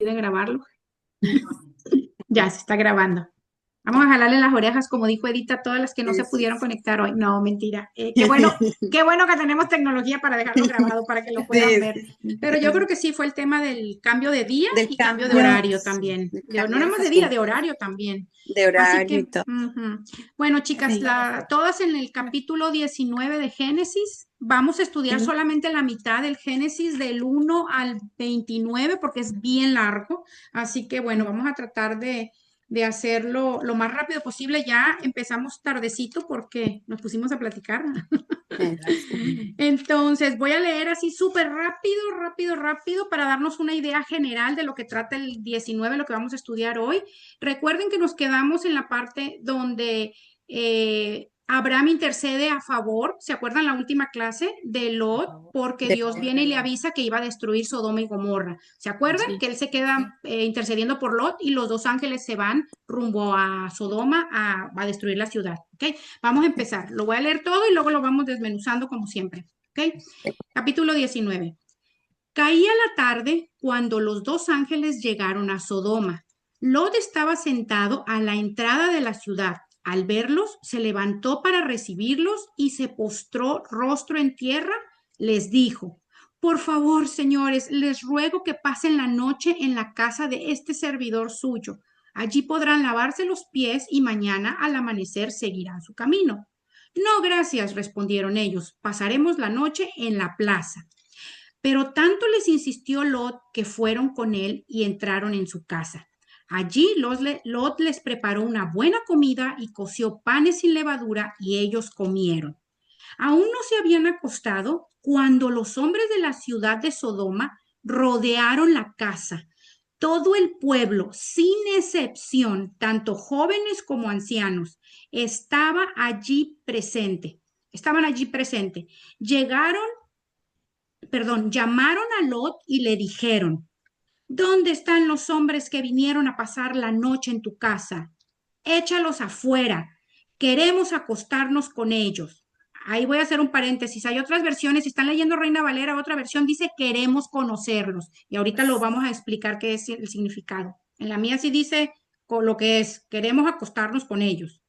olvide grabarlo. Ya se está grabando. Vamos a jalarle las orejas, como dijo Edita, a todas las que no se pudieron conectar hoy. No, mentira. Qué bueno que tenemos tecnología para dejarlo grabado, para que lo puedan Sí, ver. sí, Pero yo creo que sí fue el tema del cambio de día del y cambio de cambio, horario sí, también. del No cambio nada de más de día, de costumbre, horario también. de Así horario y que, todo. bueno, chicas, Sí. todas en el capítulo 19 de Génesis, vamos a estudiar Ujú. solamente la mitad del Génesis del 1 al 29 porque es bien largo. Así que, bueno, vamos a tratar de hacerlo lo más rápido posible. Ya empezamos tardecito porque nos pusimos a platicar. Eso. Entonces, voy a leer así súper rápido, rápido, rápido para darnos una idea general de lo que trata el 19, lo que vamos a estudiar hoy. Recuerden que nos quedamos en la parte donde Abraham intercede a favor, ¿se acuerdan la última clase de Lot? Porque De- Dios viene y le avisa que iba a destruir Sodoma y Gomorra. ¿Se acuerdan? sí. Que él se queda intercediendo por Lot y los dos ángeles se van rumbo a Sodoma a destruir la ciudad. ¿Ok? Vamos a empezar. Lo voy a leer todo y luego lo vamos desmenuzando como siempre. ¿Ok? Capítulo 19. Caía la tarde cuando los dos ángeles llegaron a Sodoma. Lot estaba sentado a la entrada de la ciudad. Al verlos, se levantó para recibirlos y se postró rostro en tierra. Les dijo, por favor, señores, les ruego que pasen la noche en la casa de este servidor suyo. Allí podrán lavarse los pies y mañana al amanecer seguirán su camino. No, gracias, respondieron ellos. Pasaremos la noche en la plaza. Pero tanto les insistió Lot que fueron con él y entraron en su casa. Allí Lot les preparó una buena comida y coció panes sin levadura y ellos comieron. Aún no se habían acostado cuando los hombres de la ciudad de Sodoma rodearon la casa. Todo el pueblo, sin excepción, tanto jóvenes como ancianos, estaba allí presente. Estaban allí presentes. Llegaron llamaron a Lot y le dijeron, ¿dónde están los hombres que vinieron a pasar la noche en tu casa? Échalos afuera. Queremos acostarnos con ellos. Ahí voy a hacer un paréntesis. Hay otras versiones, si están leyendo Reina Valera, otra versión dice queremos conocerlos. Y ahorita lo vamos a explicar qué es el significado. En la mía sí dice con lo que es, queremos acostarnos con ellos.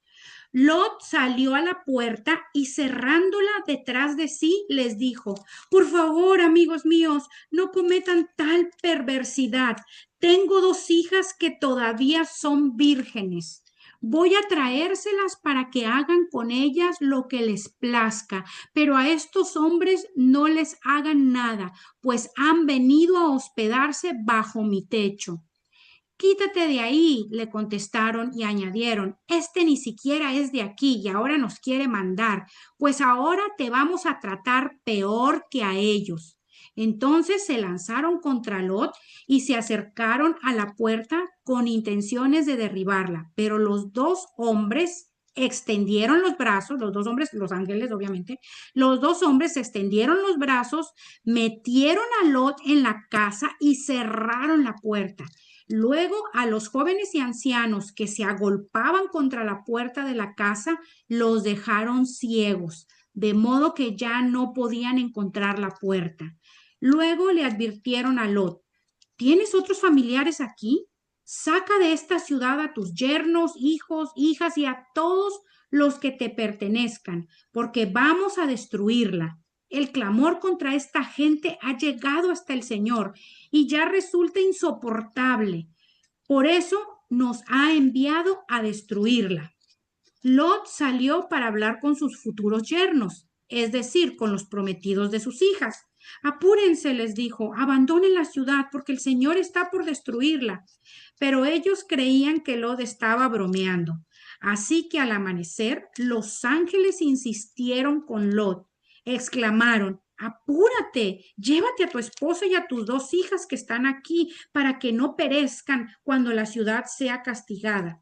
Lot salió a la puerta y cerrándola detrás de sí les dijo, por favor, amigos míos, no cometan tal perversidad. Tengo dos hijas que todavía son vírgenes. Voy a traérselas para que hagan con ellas lo que les plazca, pero a estos hombres no les hagan nada, pues han venido a hospedarse bajo mi techo. Quítate de ahí, le contestaron y añadieron, este ni siquiera es de aquí y ahora nos quiere mandar, pues ahora te vamos a tratar peor que a ellos. Entonces se lanzaron contra Lot y se acercaron a la puerta con intenciones de derribarla, pero los dos hombres extendieron los brazos, los dos hombres, los ángeles obviamente, los dos hombres extendieron los brazos, metieron a Lot en la casa y cerraron la puerta. Luego a los jóvenes y ancianos que se agolpaban contra la puerta de la casa los dejaron ciegos, de modo que ya no podían encontrar la puerta. Luego le advirtieron a Lot, ¿tienes otros familiares aquí? Saca de esta ciudad a tus yernos, hijos, hijas y a todos los que te pertenezcan, porque vamos a destruirla. El clamor contra esta gente ha llegado hasta el Señor y ya resulta insoportable. Por eso nos ha enviado a destruirla. Lot salió para hablar con sus futuros yernos, es decir, con los prometidos de sus hijas. Apúrense, les dijo, abandonen la ciudad porque el Señor está por destruirla. Pero ellos creían que Lot estaba bromeando. Así que al amanecer, los ángeles insistieron con Lot. Exclamaron, apúrate, llévate a tu esposa y a tus dos hijas que están aquí para que no perezcan cuando la ciudad sea castigada.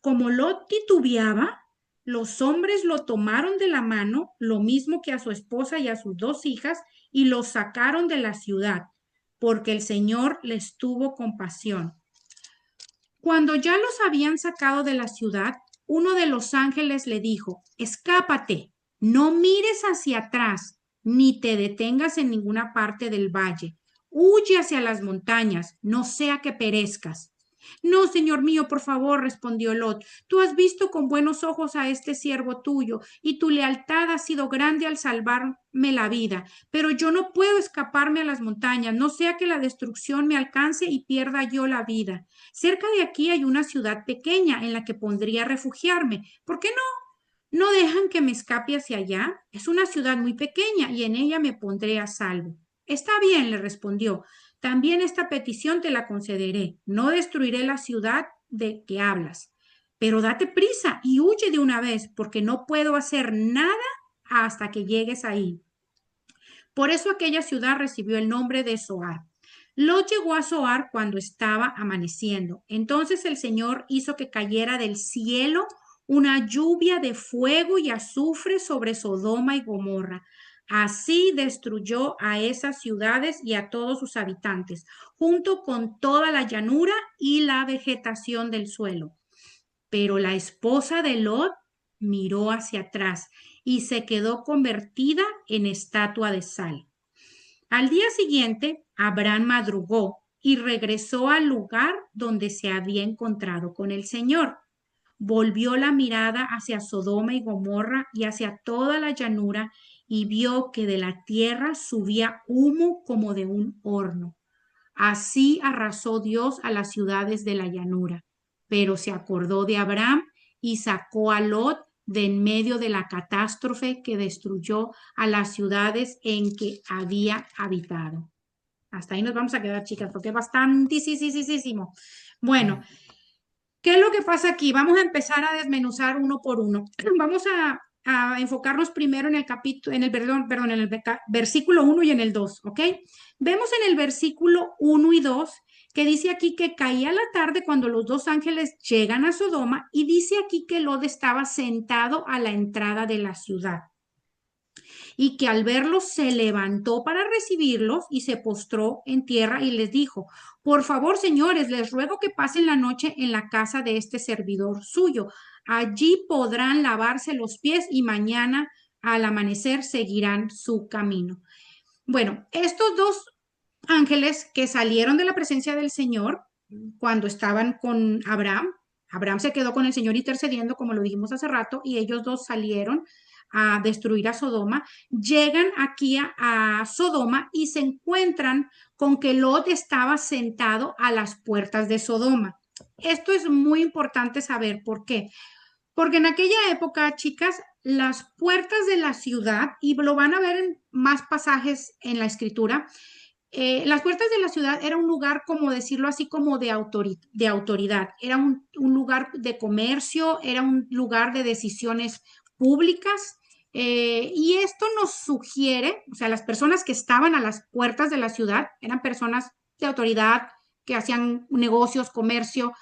Como Lot titubeaba, los hombres lo tomaron de la mano, lo mismo que a su esposa y a sus dos hijas, y los sacaron de la ciudad, porque el Señor les tuvo compasión. Cuando ya los habían sacado de la ciudad, uno de los ángeles le dijo, escápate, no mires hacia atrás, ni te detengas en ninguna parte del valle. huye hacia las montañas, no sea que perezcas. No, señor mío, por favor, respondió Lot. Tú has visto con buenos ojos a este siervo tuyo, y tu lealtad ha sido grande al salvarme la vida. Pero yo no puedo escaparme a las montañas, no sea que la destrucción me alcance y pierda yo la vida. Cerca de aquí hay una ciudad pequeña en la que podría refugiarme. ¿Por qué no? ¿No dejan que me escape hacia allá? Es una ciudad muy pequeña y en ella me pondré a salvo. Está bien, le respondió. También esta petición te la concederé. No destruiré la ciudad de que hablas. Pero date prisa y huye de una vez, porque no puedo hacer nada hasta que llegues ahí. Por eso aquella ciudad recibió el nombre de Zoar. Lot llegó a Zoar cuando estaba amaneciendo. Entonces el Señor hizo que cayera del cielo una lluvia de fuego y azufre sobre Sodoma y Gomorra. Así destruyó a esas ciudades y a todos sus habitantes, junto con toda la llanura y la vegetación del suelo. Pero la esposa de Lot miró hacia atrás y se quedó convertida en estatua de sal. Al día siguiente, Abraham madrugó y regresó al lugar donde se había encontrado con el Señor. Volvió la mirada hacia Sodoma y Gomorra y hacia toda la llanura y vio que de la tierra subía humo como de un horno. Así arrasó Dios a las ciudades de la llanura, pero se acordó de Abraham y sacó a Lot de en medio de la catástrofe que destruyó a las ciudades en que había habitado. Hasta ahí nos vamos a quedar, chicas, porque es bastantísimo. Bueno, ¿qué es lo que pasa aquí? Vamos a empezar a desmenuzar uno por uno. Vamos a enfocarnos primero en el capítulo, en el versículo 1 y en el 2, ¿ok? Vemos en el versículo 1 y 2 que dice aquí que caía la tarde cuando los dos ángeles llegan a Sodoma y dice aquí que Lot estaba sentado a la entrada de la ciudad y que al verlos se levantó para recibirlos y se postró en tierra y les dijo, por favor, señores, les ruego que pasen la noche en la casa de este servidor suyo. Allí podrán lavarse los pies y mañana al amanecer seguirán su camino. Bueno, estos dos ángeles que salieron de la presencia del Señor cuando estaban con Abraham, Abraham se quedó con el Señor intercediendo, como lo dijimos hace rato, y ellos dos salieron a destruir a Sodoma, llegan aquí a Sodoma y se encuentran con que Lot estaba sentado a las puertas de Sodoma. Esto es muy importante saber por qué. Porque en aquella época, chicas, las puertas de la ciudad, y lo van a ver en más pasajes en la escritura, las puertas de la ciudad era un lugar, como decirlo así, como de autoridad. Era un lugar de comercio, era un lugar de decisiones públicas. Y esto nos sugiere, o sea, las personas que estaban a las puertas de la ciudad eran personas de autoridad que hacían negocios, comercio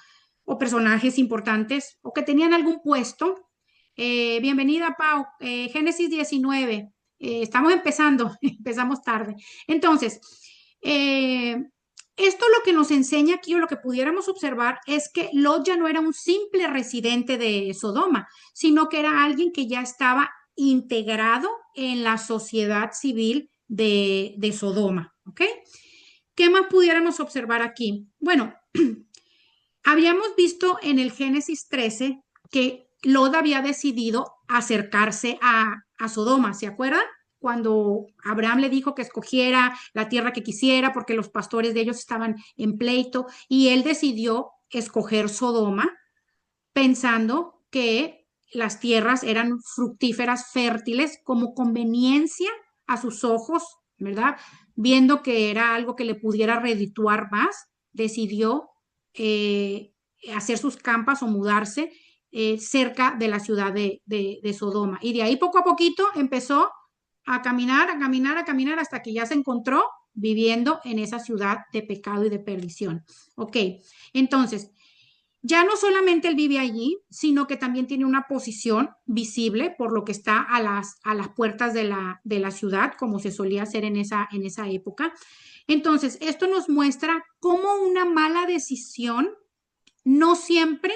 o personajes importantes o que tenían algún puesto. Bienvenida, Pau. Génesis 19. Estamos empezando, empezamos tarde. Entonces, eh, esto lo que nos enseña aquí o lo que pudiéramos observar es que Lot ya no era un simple residente de Sodoma, sino que era alguien que ya estaba integrado en la sociedad civil de Sodoma. ¿Ok? ¿Qué más pudiéramos observar aquí? Bueno, habíamos visto en el Génesis 13 que Lot había decidido acercarse a Sodoma, ¿se acuerdan? Cuando Abraham le dijo que escogiera la tierra que quisiera porque los pastores de ellos estaban en pleito y él decidió escoger Sodoma pensando que las tierras eran fructíferas, fértiles, como conveniencia a sus ojos, ¿verdad? Viendo que era algo que le pudiera redituar más, decidió eh, hacer sus campas o mudarse cerca de la ciudad de Sodoma. Y de ahí poco a poquito empezó a caminar, a caminar, a caminar hasta que ya se encontró viviendo en esa ciudad de pecado y de perdición. Ok, entonces, ya no solamente él vive allí, sino que también tiene una posición visible, por lo que está a las puertas de la ciudad, como se solía hacer en esa época. Entonces, esto nos muestra cómo una mala decisión no siempre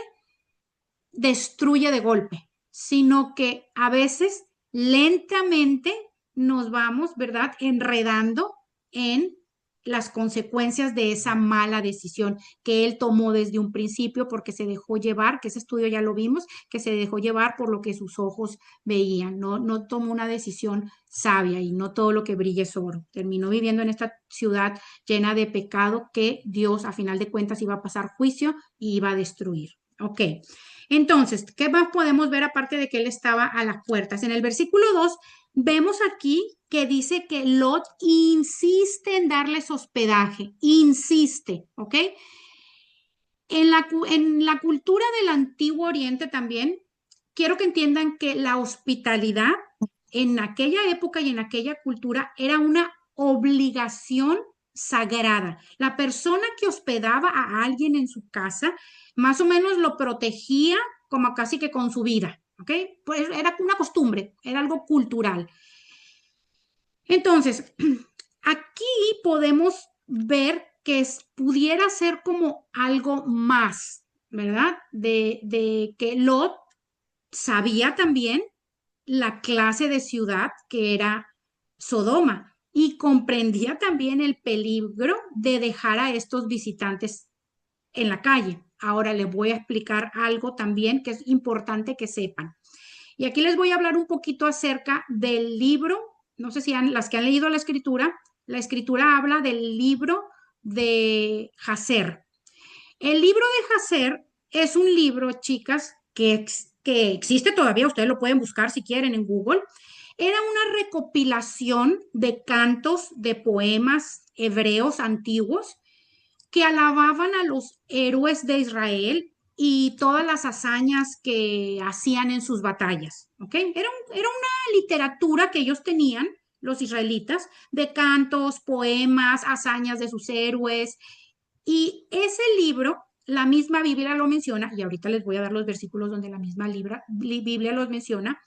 destruye de golpe, sino que a veces lentamente nos vamos, ¿verdad?, enredando en las consecuencias de esa mala decisión que él tomó desde un principio porque se dejó llevar, que ese estudio ya lo vimos, que se dejó llevar por lo que sus ojos veían, no tomó una decisión sabia y no todo lo que brilla es oro. Terminó viviendo en esta ciudad llena de pecado que Dios a final de cuentas iba a pasar juicio y iba a destruir. Ok, entonces, ¿qué más podemos ver aparte de que él estaba a las puertas? En el versículo 2 vemos aquí que dice que Lot insiste en darles hospedaje, insiste, ¿ok? En la cultura del Antiguo Oriente también, quiero que entiendan que la hospitalidad en aquella época y en aquella cultura era una obligación sagrada. La persona que hospedaba a alguien en su casa, más o menos lo protegía como casi que con su vida, ¿ok? Pues era una costumbre, era algo cultural. Entonces, aquí podemos ver que pudiera ser como algo más, ¿verdad? De que Lot sabía también la clase de ciudad que era Sodoma y comprendía también el peligro de dejar a estos visitantes en la calle. Ahora les voy a explicar algo también que es importante que sepan. Y aquí les voy a hablar un poquito acerca del libro, no sé si las que han leído la escritura habla del libro de Jacer. El libro de Jacer es un libro, chicas, que existe todavía, ustedes lo pueden buscar si quieren en Google. Era una recopilación de cantos, de poemas hebreos antiguos que alababan a los héroes de Israel y todas las hazañas que hacían en sus batallas. ¿Ok? Era una literatura que ellos tenían, los israelitas, de cantos, poemas, hazañas de sus héroes. Y ese libro, la misma Biblia lo menciona, y ahorita les voy a dar los versículos donde la misma Biblia los menciona,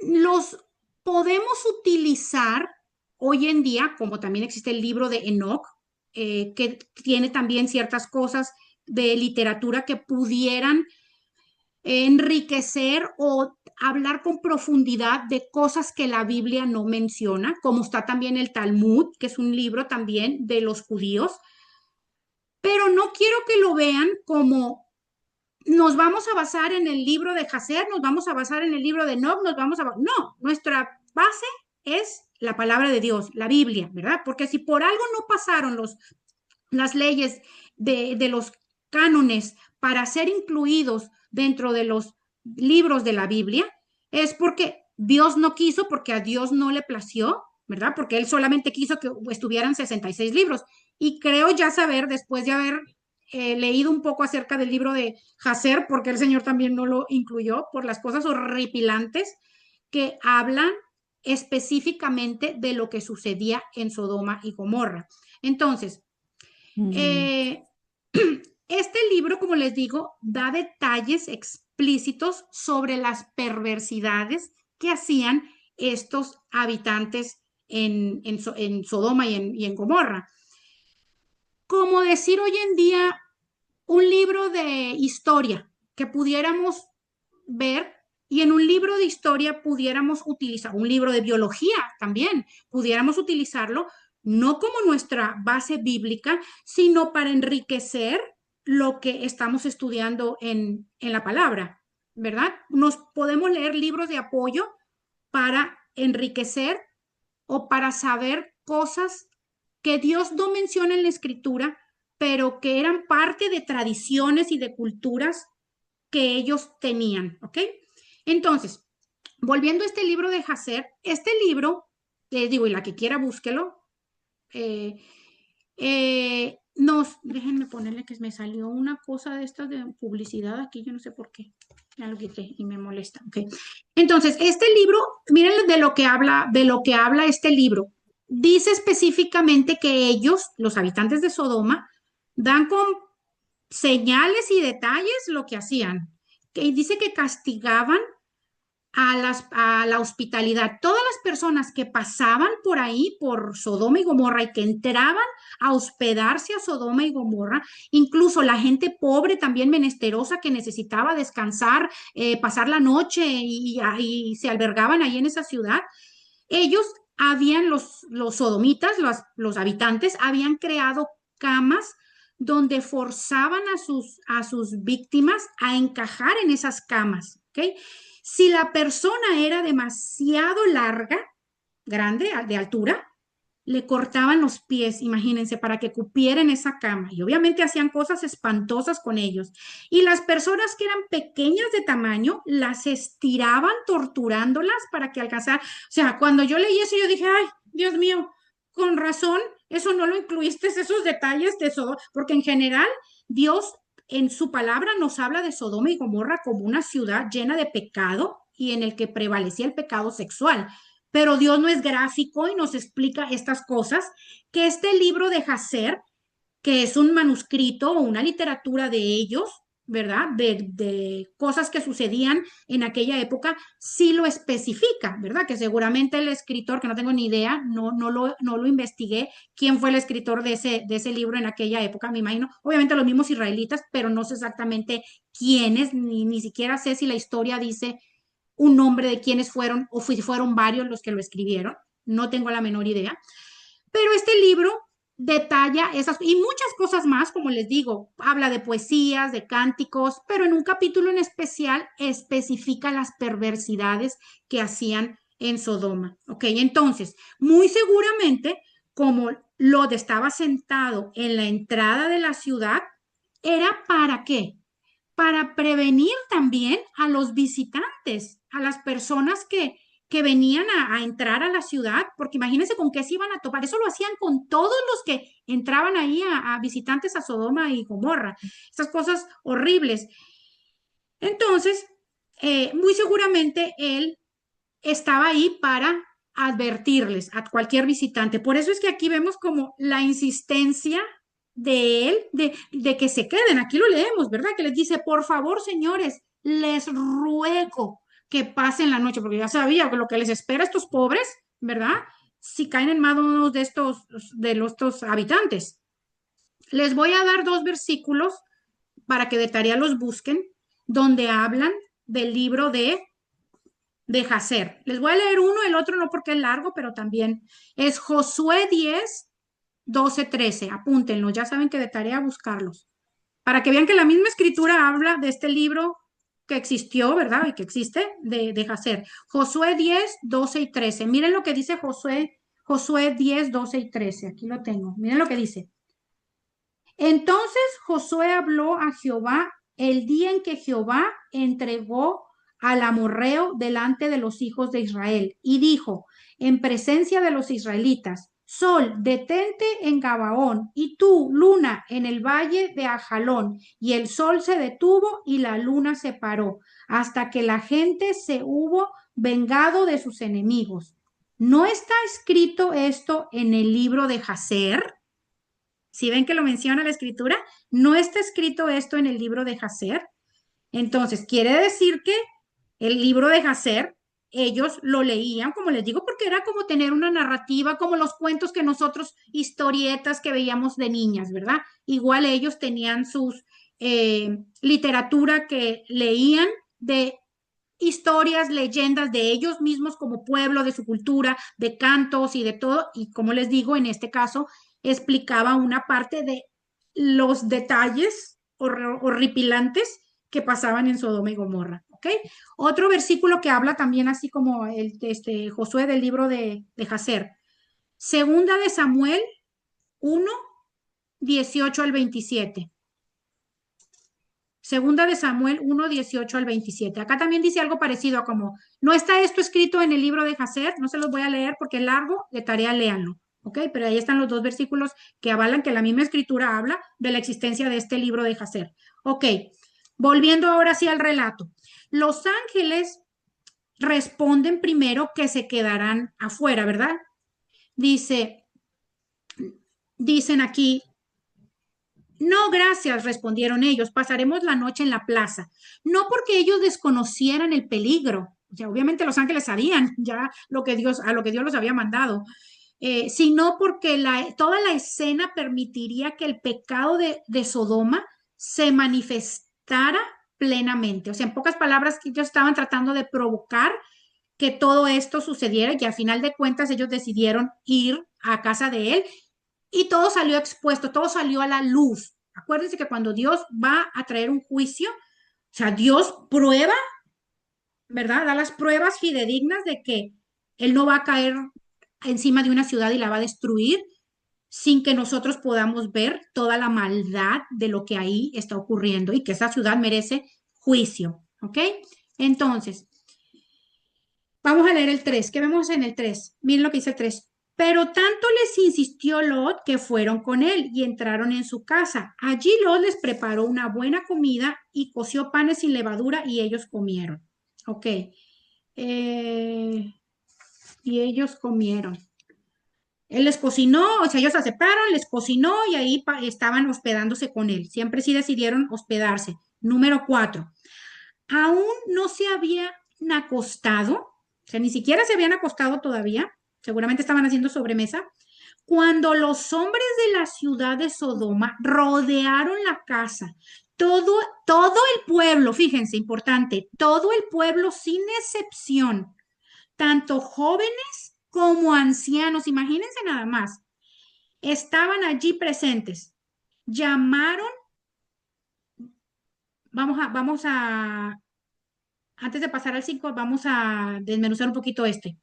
los podemos utilizar hoy en día, como también existe el libro de Enoch, que tiene también ciertas cosas de literatura que pudieran enriquecer o hablar con profundidad de cosas que la Biblia no menciona, como está también el Talmud, que es un libro también de los judíos, pero no quiero que lo vean como nos vamos a basar en el libro de Hazer, nos vamos a basar en el libro de Enoch, No, nuestra base es la palabra de Dios, la Biblia, ¿verdad? Porque si por algo no pasaron las leyes de los cánones para ser incluidos dentro de los libros de la Biblia, es porque Dios no quiso, porque a Dios no le plació, ¿verdad? Porque Él solamente quiso que estuvieran 66 libros. Y creo ya saber, después de haber leído un poco acerca del libro de Hazer, porque el Señor también no lo incluyó, por las cosas horripilantes que hablan específicamente de lo que sucedía en Sodoma y Gomorra. Entonces, Mm. eh, este libro, como les digo, da detalles explícitos sobre las perversidades que hacían estos habitantes en Sodoma y en Gomorra. Como decir hoy en día un libro de historia que pudiéramos ver y en un libro de historia pudiéramos utilizar, un libro de biología también, pudiéramos utilizarlo no como nuestra base bíblica, sino para enriquecer lo que estamos estudiando en la palabra, ¿verdad? Nos podemos leer libros de apoyo para enriquecer o para saber cosas que Dios no menciona en la escritura, pero que eran parte de tradiciones y de culturas que ellos tenían, ¿ok? Entonces, volviendo a este libro de Hacer, este libro, les digo, y la que quiera búsquelo, déjenme ponerle que me salió una cosa de estas de publicidad aquí, yo no sé por qué, ya lo quité y me molesta, ¿ok? Entonces, este libro, miren de lo que habla este libro, dice específicamente que ellos, los habitantes de Sodoma, dan con señales y detalles lo que hacían. Que dice que castigaban a la hospitalidad. Todas las personas que pasaban por ahí, por Sodoma y Gomorra, y que entraban a hospedarse a Sodoma y Gomorra, incluso la gente pobre, también menesterosa, que necesitaba descansar, pasar la noche y se albergaban ahí en esa ciudad, ellos habían los sodomitas, los habitantes, habían creado camas donde forzaban a sus víctimas a encajar en esas camas, ¿ok? Si la persona era demasiado larga, grande, de altura, le cortaban los pies, imagínense, para que cupiera en esa cama. Y obviamente hacían cosas espantosas con ellos. Y las personas que eran pequeñas de tamaño, las estiraban torturándolas para que alcanzaran. O sea, cuando yo leí eso, yo dije, ay, Dios mío, con razón, eso no lo incluiste, esos detalles de Sodoma, porque en general Dios en su palabra nos habla de Sodoma y Gomorra como una ciudad llena de pecado y en el que prevalecía el pecado sexual. Pero Dios no es gráfico y nos explica estas cosas, que este libro de Hazer, que es un manuscrito o una literatura de ellos, ¿verdad? De cosas que sucedían en aquella época, sí lo especifica, ¿verdad? Que seguramente el escritor, que no tengo ni idea, no lo investigué, quién fue el escritor de ese libro en aquella época, me imagino, obviamente los mismos israelitas, pero no sé exactamente quiénes, ni siquiera sé si la historia dice un nombre de quiénes fueron o si fueron varios los que lo escribieron, no tengo la menor idea, pero este libro detalla esas y muchas cosas más, como les digo, habla de poesías, de cánticos, pero en un capítulo en especial especifica las perversidades que hacían en Sodoma. Ok, entonces, muy seguramente, como Lot estaba sentado en la entrada de la ciudad, ¿era para qué? Para prevenir también a los visitantes, a las personas que venían a entrar a la ciudad, porque imagínense con qué se iban a topar. Eso lo hacían con todos los que entraban ahí a visitantes a Sodoma y Gomorra. Estas cosas horribles. Entonces, muy seguramente él estaba ahí para advertirles a cualquier visitante. Por eso es que aquí vemos como la insistencia de él de que se queden. Aquí lo leemos, ¿verdad? Que les dice, por favor, señores, les ruego que pasen la noche, porque ya sabía que lo que les espera a estos pobres, ¿verdad? Si caen en manos de estos habitantes. Les voy a dar dos versículos para que de tarea los busquen, donde hablan del libro de Hacer. Les voy a leer uno, el otro no porque es largo, pero también es Josué 10, 12, 13. Apúntenlo, ya saben que de tarea buscarlos. Para que vean que la misma escritura habla de este libro que existió, ¿verdad? Y que existe de Hacer. Josué 10, 12 y 13. Miren lo que dice Josué 10, 12 y 13. Aquí lo tengo. Miren lo que dice. Entonces Josué habló a Jehová el día en que Jehová entregó al amorreo delante de los hijos de Israel y dijo en presencia de los israelitas, Sol, detente en Gabaón y tú, luna, en el valle de Ajalón. Y el sol se detuvo y la luna se paró hasta que la gente se hubo vengado de sus enemigos. ¿No está escrito esto en el libro de Jacer? Si ven que lo menciona la escritura, no está escrito esto en el libro de Hacer. Entonces, quiere decir que el libro de Hacer, ellos lo leían, como les digo, porque era como tener una narrativa, como los cuentos que nosotros, historietas que veíamos de niñas, ¿verdad? Igual ellos tenían sus literatura que leían de historias, leyendas de ellos mismos como pueblo, de su cultura, de cantos y de todo. Y como les digo, en este caso explicaba una parte de los detalles horripilantes que pasaban en Sodoma y Gomorra. ¿Ok? Otro versículo que habla también así como Josué del libro de Jacer. Segunda de Samuel 1, 18 al 27. Segunda de Samuel 1, 18 al 27. Acá también dice algo parecido a como, no está esto escrito en el libro de Hacer, no se los voy a leer porque es largo, de tarea léanlo, ¿ok? Pero ahí están los dos versículos que avalan que la misma escritura habla de la existencia de este libro de Hacer. Ok, volviendo ahora sí al relato. Los ángeles responden primero que se quedarán afuera, ¿verdad? Dicen aquí, no, gracias, respondieron ellos, pasaremos la noche en la plaza. No porque ellos desconocieran el peligro, o sea, obviamente los ángeles sabían ya a lo que Dios los había mandado, sino porque toda la escena permitiría que el pecado de Sodoma se manifestara plenamente. O sea, en pocas palabras, que ellos estaban tratando de provocar que todo esto sucediera y que al final de cuentas ellos decidieron ir a casa de él y todo salió expuesto, todo salió a la luz. Acuérdense que cuando Dios va a traer un juicio, o sea, Dios prueba, ¿verdad? Da las pruebas fidedignas de que Él no va a caer encima de una ciudad y la va a destruir sin que nosotros podamos ver toda la maldad de lo que ahí está ocurriendo y que esa ciudad merece juicio, ¿ok? Entonces, vamos a leer el 3. ¿Qué vemos en el 3? Miren lo que dice el 3. Pero tanto les insistió Lot que fueron con él y entraron en su casa. Allí Lot les preparó una buena comida y coció panes sin levadura y ellos comieron. Ok. Y ellos comieron. Él les cocinó, o sea, ellos aceptaron, les cocinó y ahí estaban hospedándose con él. Siempre sí decidieron hospedarse. Número 4. Aún no se habían acostado, o sea, ni siquiera se habían acostado todavía, seguramente estaban haciendo sobremesa, cuando los hombres de la ciudad de Sodoma rodearon la casa. Todo, todo el pueblo, fíjense, importante, todo el pueblo sin excepción, tanto jóvenes como ancianos, imagínense nada más, estaban allí presentes. Llamaron, antes de pasar al 5, vamos a desmenuzar un poquito este.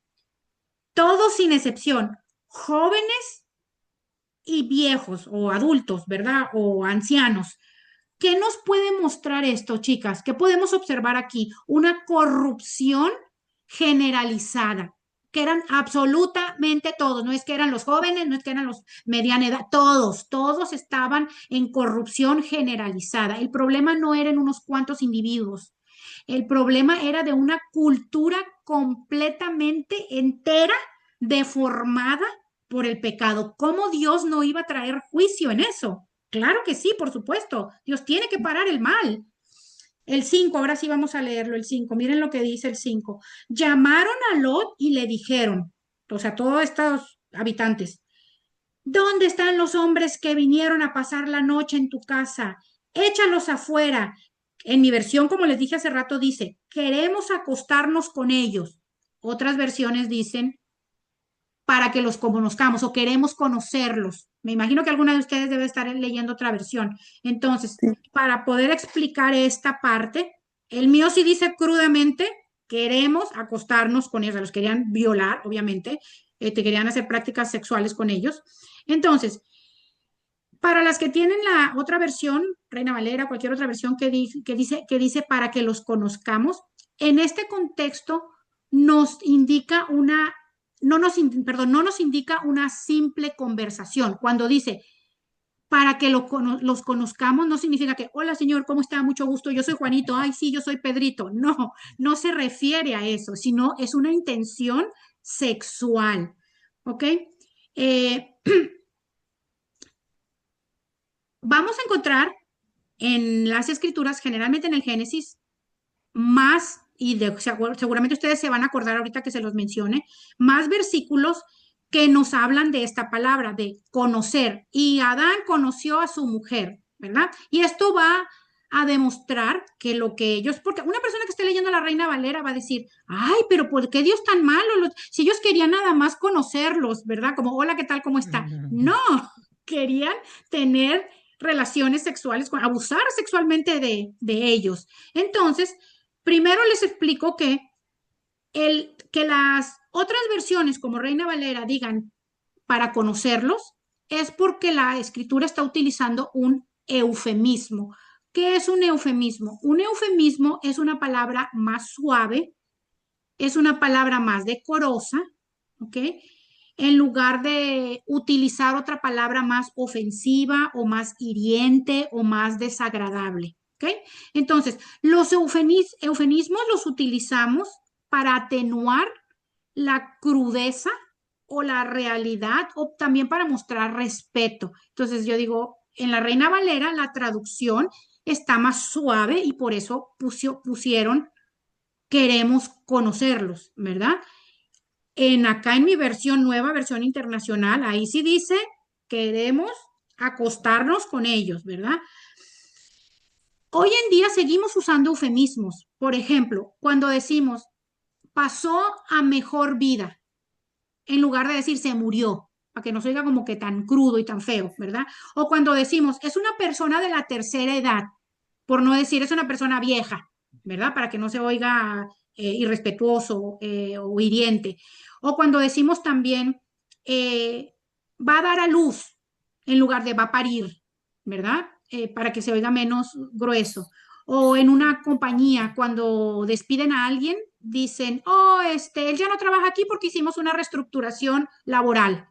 Todos sin excepción, jóvenes y viejos o adultos, ¿verdad? O ancianos. ¿Qué nos puede mostrar esto, chicas? ¿Qué podemos observar aquí? Una corrupción generalizada, que eran absolutamente todos, no es que eran los jóvenes, no es que eran los mediana edad, todos estaban en corrupción generalizada. El problema no era en unos cuantos individuos, el problema era de una cultura completamente entera, deformada por el pecado. ¿Cómo Dios no iba a traer juicio en eso? Claro que sí, por supuesto. Dios tiene que parar el mal. El 5, ahora sí vamos a leerlo, el 5. Miren lo que dice el 5. Llamaron a Lot y le dijeron, o sea, todos estos habitantes, ¿dónde están los hombres que vinieron a pasar la noche en tu casa? Échalos afuera. En mi versión, como les dije hace rato, dice, queremos acostarnos con ellos. Otras versiones dicen, para que los conozcamos o queremos conocerlos. Me imagino que alguna de ustedes debe estar leyendo otra versión. Entonces, Sí. para poder explicar esta parte, el mío sí dice crudamente, queremos acostarnos con ellos, los querían violar, obviamente, te querían hacer prácticas sexuales con ellos. Entonces, para las que tienen la otra versión, Reina Valera, cualquier otra versión que dice para que los conozcamos, en este contexto nos indica una, no nos indica una simple conversación. Cuando dice para que los conozcamos, no significa que, hola señor, ¿cómo está? Mucho gusto, yo soy Juanito, ay sí, yo soy Pedrito. No, no se refiere a eso, sino es una intención sexual. ¿Ok? Eh, Vamos a encontrar en las escrituras, generalmente en el Génesis, más, seguramente ustedes se van a acordar ahorita que se los mencione, más versículos que nos hablan de esta palabra, de conocer. Y Adán conoció a su mujer, ¿verdad? Y esto va a demostrar que lo que ellos, porque una persona que esté leyendo la Reina Valera va a decir, ay, pero ¿por qué Dios tan malo? Si ellos querían nada más conocerlos, ¿verdad? Como, hola, ¿qué tal? ¿Cómo está? No, querían tener relaciones sexuales, abusar sexualmente de ellos. Entonces, primero les explico que las otras versiones, como Reina Valera, digan para conocerlos, es porque la escritura está utilizando un eufemismo. ¿Qué es un eufemismo? Un eufemismo es una palabra más suave, es una palabra más decorosa, ¿ok? En lugar de utilizar otra palabra más ofensiva o más hiriente o más desagradable, ¿ok? Entonces, los eufemismos los utilizamos para atenuar la crudeza o la realidad o también para mostrar respeto. Entonces, yo digo, en la Reina Valera la traducción está más suave y por eso pusieron queremos conocerlos, ¿verdad? Acá en mi versión nueva, versión internacional, ahí sí dice queremos acostarnos con ellos, ¿verdad? Hoy en día seguimos usando eufemismos. Por ejemplo, cuando decimos pasó a mejor vida, en lugar de decir se murió, para que no se oiga como que tan crudo y tan feo, ¿verdad? O cuando decimos es una persona de la tercera edad, por no decir es una persona vieja, ¿verdad? Para que no se oiga irrespetuoso o hiriente. O cuando decimos también va a dar a luz en lugar de va a parir, ¿verdad? Para que se oiga menos grueso. O en una compañía, cuando despiden a alguien, dicen, oh, él ya no trabaja aquí porque hicimos una reestructuración laboral.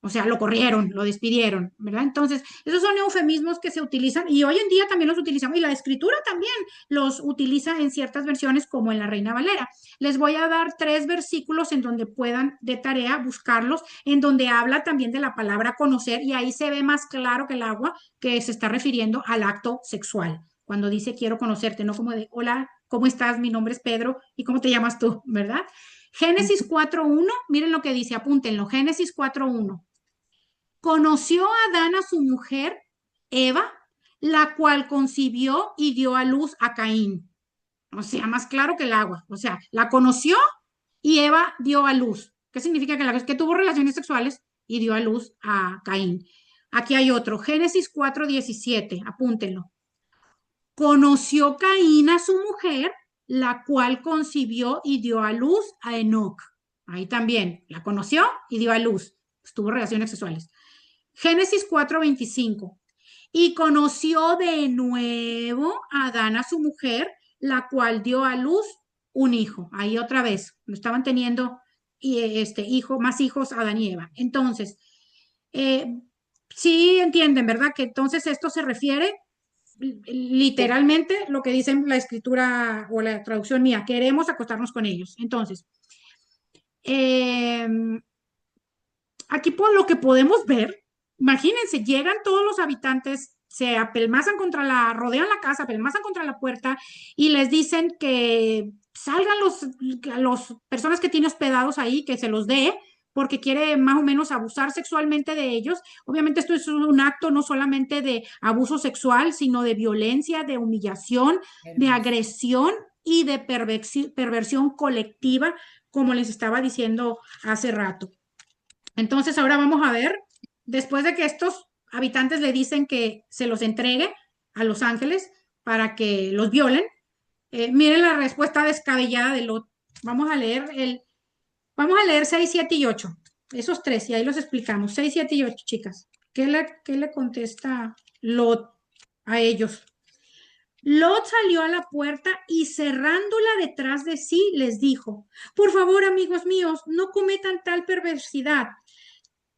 O sea, lo corrieron, lo despidieron, ¿verdad? Entonces, esos son eufemismos que se utilizan y hoy en día también los utilizamos y la escritura también los utiliza en ciertas versiones como en la Reina Valera. Les voy a dar 3 versículos en donde puedan de tarea buscarlos, en donde habla también de la palabra conocer y ahí se ve más claro que el agua que se está refiriendo al acto sexual. Cuando dice quiero conocerte, no como de hola, ¿cómo estás? Mi nombre es Pedro y ¿cómo te llamas tú? ¿Verdad? Génesis 4.1, miren lo que dice, apúntenlo, Génesis 4.1. Conoció a Adán a su mujer, Eva, la cual concibió y dio a luz a Caín. O sea, más claro que el agua. O sea, la conoció y Eva dio a luz. ¿Qué significa que tuvo relaciones sexuales y dio a luz a Caín? Aquí hay otro, Génesis 4:17, apúntenlo. Conoció Caín a su mujer, la cual concibió y dio a luz a Enoc. Ahí también, la conoció y dio a luz. Tuvo relaciones sexuales. Génesis 4:25. Y conoció de nuevo a Adán a su mujer, la cual dio a luz un hijo. Ahí otra vez, estaban teniendo más hijos Adán y Eva. Entonces, eh, sí entienden, ¿verdad? Que entonces esto se refiere literalmente lo que dice la escritura o la traducción mía, queremos acostarnos con ellos. Entonces, eh, aquí por lo que podemos ver, imagínense, llegan todos los habitantes, se apelmazan rodean la casa, apelmazan contra la puerta y les dicen que salgan los personas que tiene hospedados ahí, que se los dé, porque quiere más o menos abusar sexualmente de ellos. Obviamente esto es un acto no solamente de abuso sexual, sino de violencia, de humillación, de Hermoso. agresión y de perversión colectiva, como les estaba diciendo hace rato. Entonces ahora vamos a ver, después de que estos habitantes le dicen que se los entregue a los ángeles para que los violen, miren la respuesta descabellada de Lot. Vamos a leer 6, 7 y 8. Esos tres, y ahí los explicamos. 6, 7 y 8, chicas. ¿Qué le contesta Lot a ellos? Lot salió a la puerta y cerrándola detrás de sí les dijo, por favor, amigos míos, no cometan tal perversidad.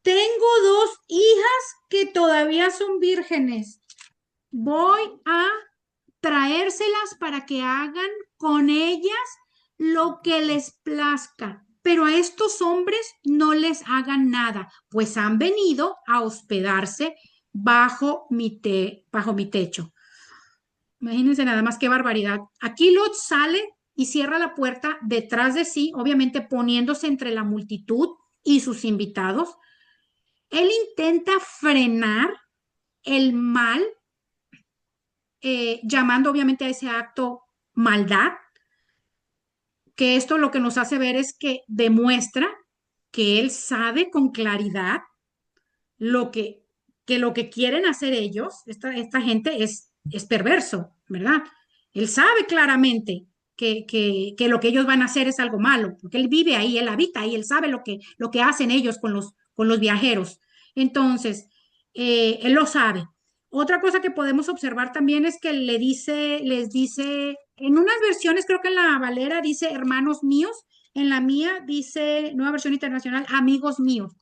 Tengo 2 hijas que todavía son vírgenes. Voy a traérselas para que hagan con ellas lo que les plazca. Pero a estos hombres no les hagan nada, pues han venido a hospedarse bajo mi techo. Imagínense nada más qué barbaridad. Aquí Lot sale y cierra la puerta detrás de sí, obviamente poniéndose entre la multitud y sus invitados. Él intenta frenar el mal, llamando obviamente a ese acto maldad, que esto lo que nos hace ver es que demuestra que él sabe con claridad lo que lo que quieren hacer ellos, esta gente es perverso, ¿verdad? Él sabe claramente que lo que ellos van a hacer es algo malo, porque él vive ahí, él habita ahí, él sabe lo que hacen ellos con los viajeros. Entonces, él lo sabe. Otra cosa que podemos observar también es que les dice, en unas versiones, creo que en la Valera dice hermanos míos, en la mía dice, nueva versión internacional, amigos míos.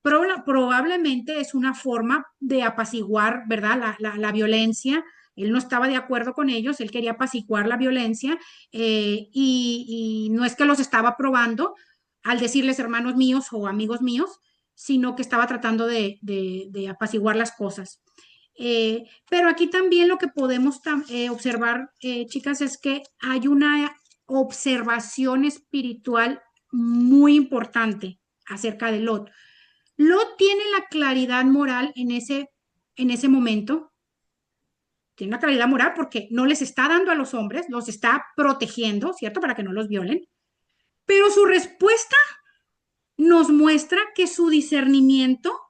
Probablemente es una forma de apaciguar, ¿verdad? La violencia. Él no estaba de acuerdo con ellos, él quería apaciguar la violencia y no es que los estaba probando al decirles hermanos míos o amigos míos, sino que estaba tratando de apaciguar las cosas. Pero aquí también lo que podemos observar, chicas, es que hay una observación espiritual muy importante acerca de Lot. Lot tiene la claridad moral en ese momento, tiene una claridad moral porque no les está dando a los hombres, los está protegiendo, ¿cierto? Para que no los violen. Pero su respuesta nos muestra que su discernimiento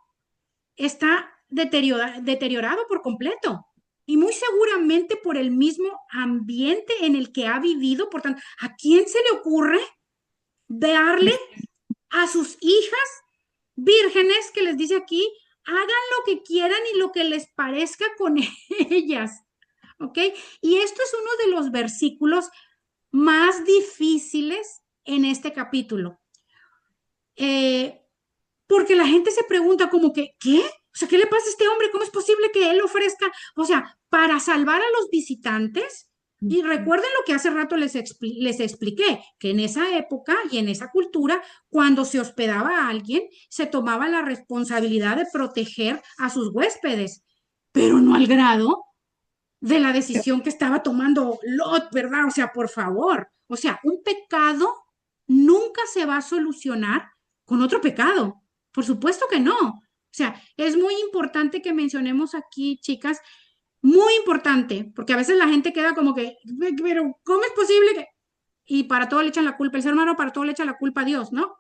está deteriorado por completo y muy seguramente por el mismo ambiente en el que ha vivido. Por tanto, ¿a quién se le ocurre darle a sus hijas vírgenes, que les dice aquí, hagan lo que quieran y lo que les parezca con ellas? ¿Ok? Y esto es uno de los versículos más difíciles en este capítulo. Eh, Porque la gente se pregunta como que, ¿qué? O sea, ¿qué le pasa a este hombre? ¿Cómo es posible que él ofrezca, o sea, para salvar a los visitantes? Y recuerden lo que hace rato les expliqué, que en esa época y en esa cultura, cuando se hospedaba a alguien, se tomaba la responsabilidad de proteger a sus huéspedes, pero no al grado de la decisión que estaba tomando Lot, ¿verdad? O sea, por favor, o sea, un pecado nunca se va a solucionar con otro pecado. Por supuesto que no. O sea, es muy importante que mencionemos aquí, chicas, muy importante, porque a veces la gente queda como que, pero ¿cómo es posible que? Y para todo le echan la culpa, el ser humano para todo le echa la culpa a Dios, ¿no?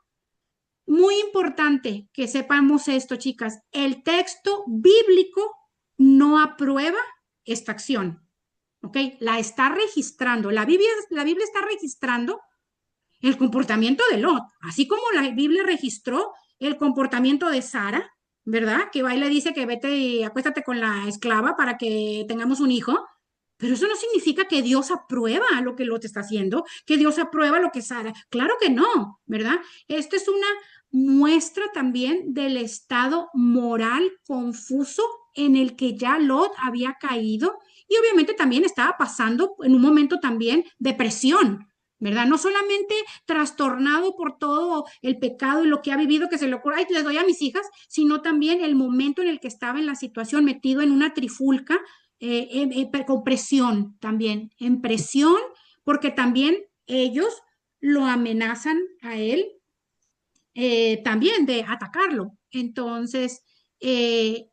Muy importante que sepamos esto, chicas. El texto bíblico no aprueba esta acción. ¿Ok? La está registrando. La Biblia está registrando el comportamiento de Lot, así como la Biblia registró el comportamiento de Sara, ¿verdad? Que va y le dice que vete y acuéstate con la esclava para que tengamos un hijo. Pero eso no significa que Dios aprueba lo que Lot está haciendo, que Dios aprueba lo que Sara. Claro que no, ¿verdad? Esto es una muestra también del estado moral confuso en el que ya Lot había caído y obviamente también estaba pasando en un momento también de presión, ¿verdad? No solamente trastornado por todo el pecado y lo que ha vivido, que se le ocurre, ay, les doy a mis hijas, sino también el momento en el que estaba en la situación, metido en una trifulca, con presión también, en presión, porque también ellos lo amenazan a él también de atacarlo. Entonces, eh,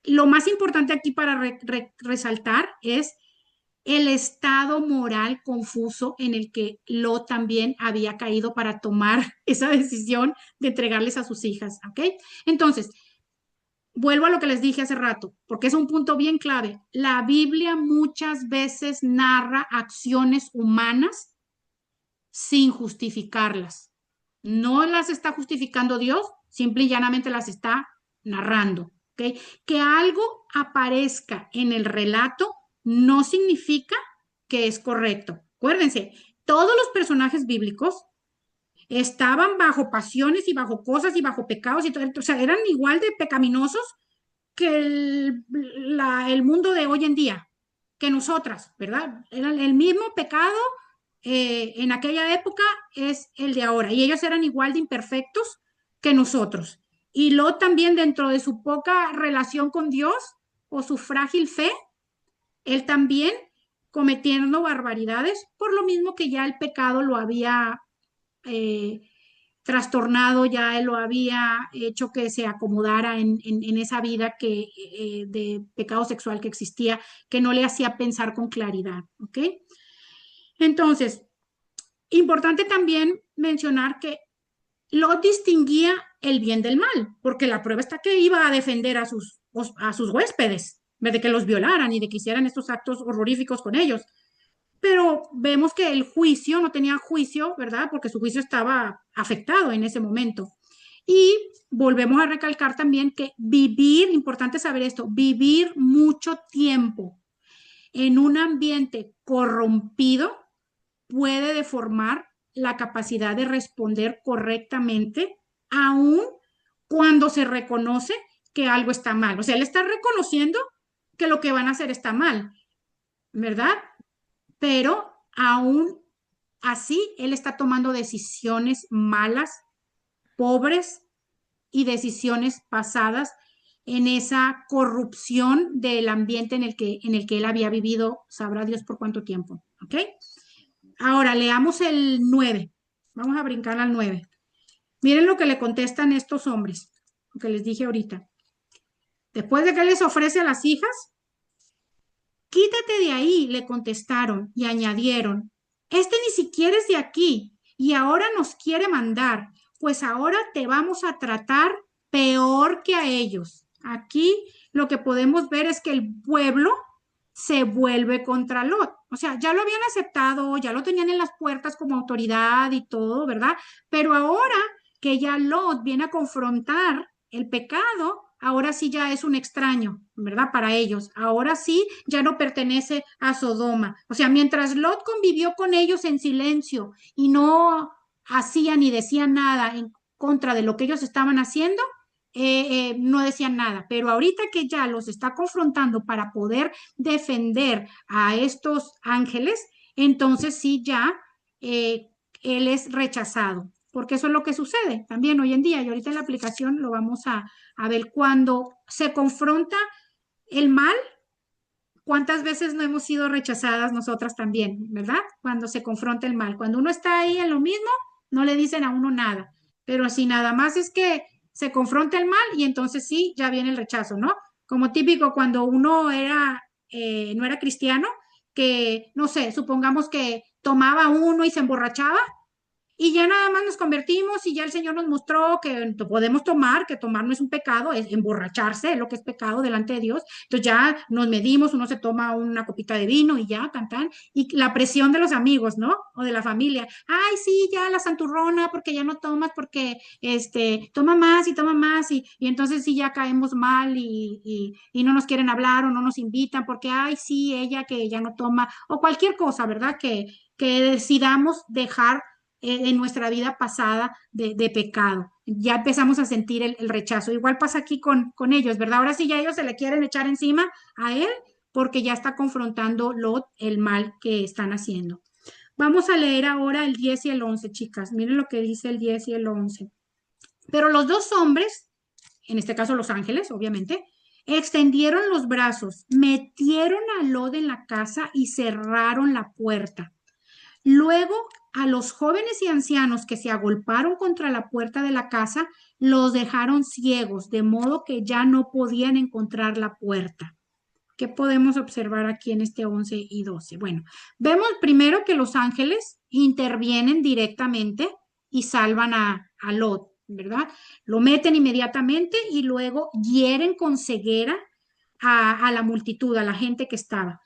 lo más importante aquí para resaltar es el estado moral confuso en el que Lot también había caído para tomar esa decisión de entregarles a sus hijas, ¿ok? Entonces, vuelvo a lo que les dije hace rato, porque es un punto bien clave. La Biblia muchas veces narra acciones humanas sin justificarlas. No las está justificando Dios, simple y llanamente las está narrando. ¿Okay? Que algo aparezca en el relato no significa que es correcto. Acuérdense, todos los personajes bíblicos estaban bajo pasiones y bajo cosas y bajo pecados y todo, o sea, eran igual de pecaminosos que el mundo de hoy en día, que nosotras, ¿verdad? Era el mismo pecado en aquella época es el de ahora, y ellos eran igual de imperfectos que nosotros. Y Lot también, dentro de su poca relación con Dios o su frágil fe, él también cometiendo barbaridades, por lo mismo que ya el pecado lo había eh, trastornado, ya él lo había hecho que se acomodara en esa vida de pecado sexual que existía, que no le hacía pensar con claridad, ¿ok? Entonces, importante también mencionar que Lot distinguía el bien del mal, porque la prueba está que iba a defender a sus huéspedes, de que los violaran y de que hicieran estos actos horroríficos con ellos. Pero vemos que el juicio no tenía juicio, ¿verdad? Porque su juicio estaba afectado en ese momento. Y volvemos a recalcar también que vivir, importante saber esto, vivir mucho tiempo en un ambiente corrompido puede deformar la capacidad de responder correctamente, aun cuando se reconoce que algo está mal. O sea, él está reconociendo que lo que van a hacer está mal, ¿verdad? Pero aún así, él está tomando decisiones malas, pobres y decisiones basadas en esa corrupción del ambiente en el que él había vivido, sabrá Dios por cuánto tiempo. ¿Ok? Ahora leamos el 9. Vamos a brincar al 9. Miren lo que le contestan estos hombres, lo que les dije ahorita. Después de que les ofrece a las hijas, quítate de ahí, le contestaron y añadieron, este ni siquiera es de aquí, y ahora nos quiere mandar, pues ahora te vamos a tratar peor que a ellos. Aquí lo que podemos ver es que el pueblo se vuelve contra Lot. O sea, ya lo habían aceptado, ya lo tenían en las puertas como autoridad y todo, ¿verdad? Pero ahora que ya Lot viene a confrontar el pecado, ahora sí ya es un extraño, ¿verdad? Para ellos. Ahora sí ya no pertenece a Sodoma. O sea, mientras Lot convivió con ellos en silencio y no hacían ni decían nada en contra de lo que ellos estaban haciendo, no decían nada. Pero ahorita que ya los está confrontando para poder defender a estos ángeles, entonces sí ya él es rechazado, porque eso es lo que sucede también hoy en día, y ahorita en la aplicación lo vamos a ver cuando se confronta el mal. ¿Cuántas veces no hemos sido rechazadas nosotras también, verdad? Cuando se confronta el mal. Cuando uno está ahí en lo mismo, no le dicen a uno nada. Pero si nada más es que se confronta el mal y entonces sí, ya viene el rechazo, ¿no? Como típico cuando uno no era cristiano, que, no sé, supongamos que tomaba uno y se emborrachaba, y ya nada más nos convertimos y ya el Señor nos mostró que podemos tomar, que tomar no es un pecado, es emborracharse, es lo que es pecado delante de Dios. Entonces ya nos medimos, uno se toma una copita de vino y ya, tan, tan. Y la presión de los amigos, ¿no? O de la familia. Ay, sí, ya la santurrona, porque ya no tomas, porque toma más y toma más. Y entonces sí ya caemos mal y no nos quieren hablar o no nos invitan porque, ay, sí, ella que ya no toma, o cualquier cosa, ¿verdad? Que decidamos dejar en nuestra vida pasada de pecado. Ya empezamos a sentir el rechazo. Igual pasa aquí con ellos, ¿verdad? Ahora sí ya ellos se le quieren echar encima a él porque ya está confrontando Lot el mal que están haciendo. Vamos a leer ahora el 10 y el 11, chicas. Miren lo que dice el 10 y el 11. Pero los dos hombres, en este caso los ángeles, obviamente, extendieron los brazos, metieron a Lot en la casa y cerraron la puerta. Luego, a los jóvenes y ancianos que se agolparon contra la puerta de la casa, los dejaron ciegos, de modo que ya no podían encontrar la puerta. ¿Qué podemos observar aquí en este 11 y 12? Bueno, vemos primero que los ángeles intervienen directamente y salvan a Lot, ¿verdad? Lo meten inmediatamente y luego hieren con ceguera a la multitud, a la gente que estaba.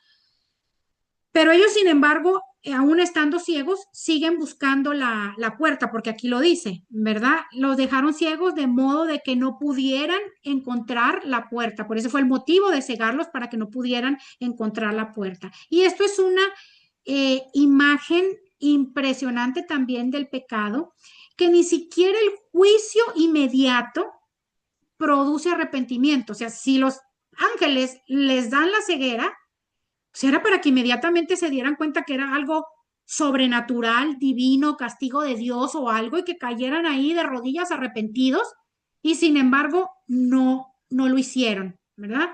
Pero ellos, sin embargo, aún estando ciegos, siguen buscando la puerta, porque aquí lo dice, ¿verdad? Los dejaron ciegos de modo de que no pudieran encontrar la puerta. Por eso fue el motivo de cegarlos para que no pudieran encontrar la puerta. Y esto es una imagen impresionante también del pecado, que ni siquiera el juicio inmediato produce arrepentimiento. O sea, si los ángeles les dan la ceguera, era para que inmediatamente se dieran cuenta que era algo sobrenatural, divino, castigo de Dios o algo y que cayeran ahí de rodillas arrepentidos y sin embargo no lo hicieron, ¿verdad?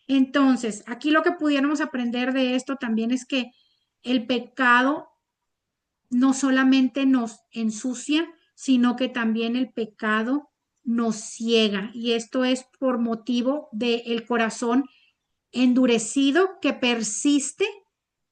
Entonces, aquí lo que pudiéramos aprender de esto también es que el pecado no solamente nos ensucia, sino que también el pecado nos ciega y esto es por motivo del corazón endurecido que persiste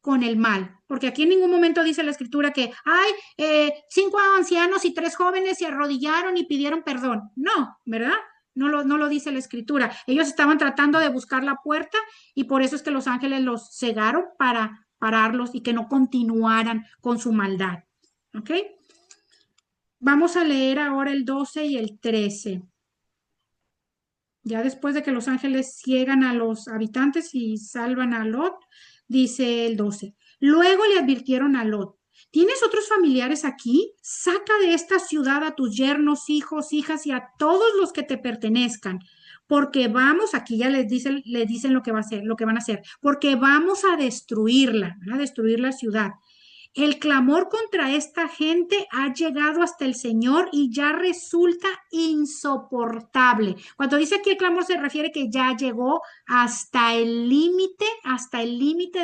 con el mal. Porque aquí en ningún momento dice la escritura que, hay 5 ancianos y 3 jóvenes se arrodillaron y pidieron perdón. No, ¿verdad? No lo dice la escritura. Ellos estaban tratando de buscar la puerta y por eso es que los ángeles los cegaron para pararlos y que no continuaran con su maldad. ¿Ok? Vamos a leer ahora el 12 y el 13. Ya después de que los ángeles ciegan a los habitantes y salvan a Lot, dice el 12. Luego le advirtieron a Lot, ¿tienes otros familiares aquí? Saca de esta ciudad a tus yernos, hijos, hijas y a todos los que te pertenezcan, porque vamos, aquí ya les dicen lo que va a hacer, lo que van a hacer, porque vamos a destruirla, a destruir la ciudad. El clamor contra esta gente ha llegado hasta el Señor y ya resulta insoportable. Cuando dice aquí el clamor se refiere que ya llegó hasta el límite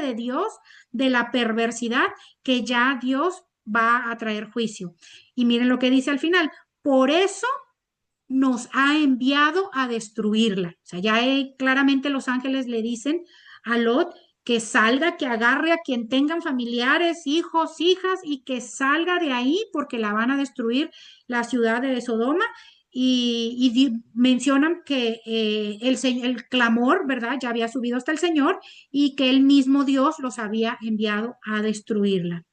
de Dios, de la perversidad, que ya Dios va a traer juicio. Y miren lo que dice al final, por eso nos ha enviado a destruirla. O sea, ya claramente los ángeles le dicen a Lot que salga, que agarre a quien tengan familiares, hijos, hijas, y que salga de ahí porque la van a destruir la ciudad de Sodoma. Y mencionan que el clamor, ¿verdad? Ya había subido hasta el Señor y que el mismo Dios los había enviado a destruirla.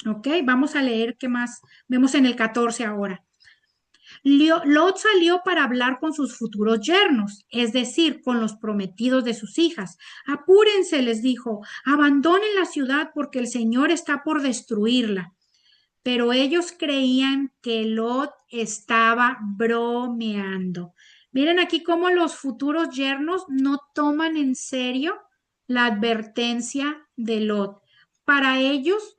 ¿Ok? Vamos a leer qué más vemos en el 14 ahora. Lot salió para hablar con sus futuros yernos, es decir, con los prometidos de sus hijas. Apúrense, les dijo, abandonen la ciudad porque el Señor está por destruirla. Pero ellos creían que Lot estaba bromeando. Miren aquí cómo los futuros yernos no toman en serio la advertencia de Lot. Para ellos,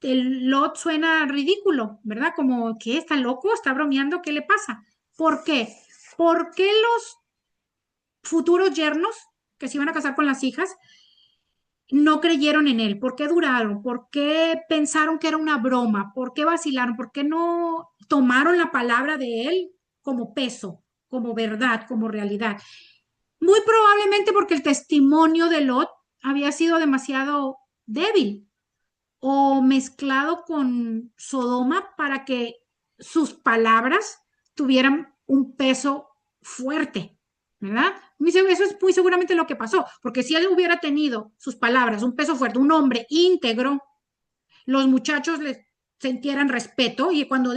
el Lot suena ridículo, ¿verdad? Como que está loco, está bromeando, ¿qué le pasa? ¿Por qué? ¿Por qué los futuros yernos que se iban a casar con las hijas no creyeron en él? ¿Por qué duraron? ¿Por qué pensaron que era una broma? ¿Por qué vacilaron? ¿Por qué no tomaron la palabra de él como peso, como verdad, como realidad? Muy probablemente porque el testimonio de Lot había sido demasiado débil o mezclado con Sodoma para que sus palabras tuvieran un peso fuerte, ¿verdad? Eso es muy seguramente lo que pasó, porque si él hubiera tenido sus palabras, un peso fuerte, un hombre íntegro, los muchachos les sintieran respeto y cuando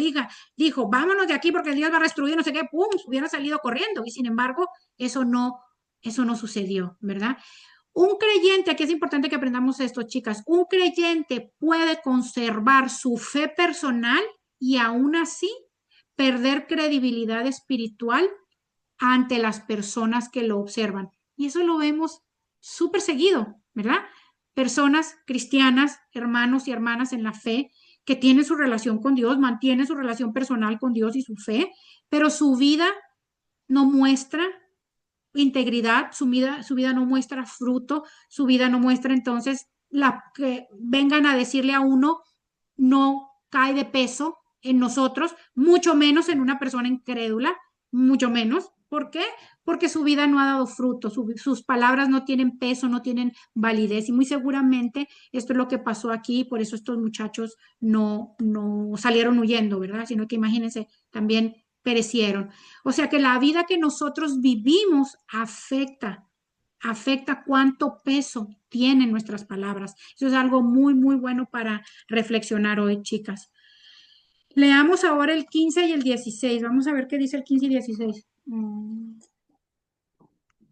dijo, vámonos de aquí porque Dios va a destruir, no sé qué, pum, hubiera salido corriendo. Y sin embargo, eso no sucedió, ¿verdad? Un creyente, aquí es importante que aprendamos esto, chicas, un creyente puede conservar su fe personal y aún así perder credibilidad espiritual ante las personas que lo observan. Y eso lo vemos súper seguido, ¿verdad? Personas cristianas, hermanos y hermanas en la fe, que tienen su relación con Dios, mantienen su relación personal con Dios y su fe, pero su vida no muestra integridad, su vida no muestra fruto, su vida no muestra entonces la que vengan a decirle a uno no cae de peso en nosotros, mucho menos en una persona incrédula, mucho menos. ¿Por qué? Porque su vida no ha dado fruto, sus palabras no tienen peso, no tienen validez y muy seguramente esto es lo que pasó aquí, por eso estos muchachos no salieron huyendo, ¿verdad? Sino que imagínense, también perecieron. O sea que la vida que nosotros vivimos afecta cuánto peso tienen nuestras palabras. Eso es algo muy, muy bueno para reflexionar hoy, chicas. Leamos ahora el 15 y el 16. Vamos a ver qué dice el 15 y 16.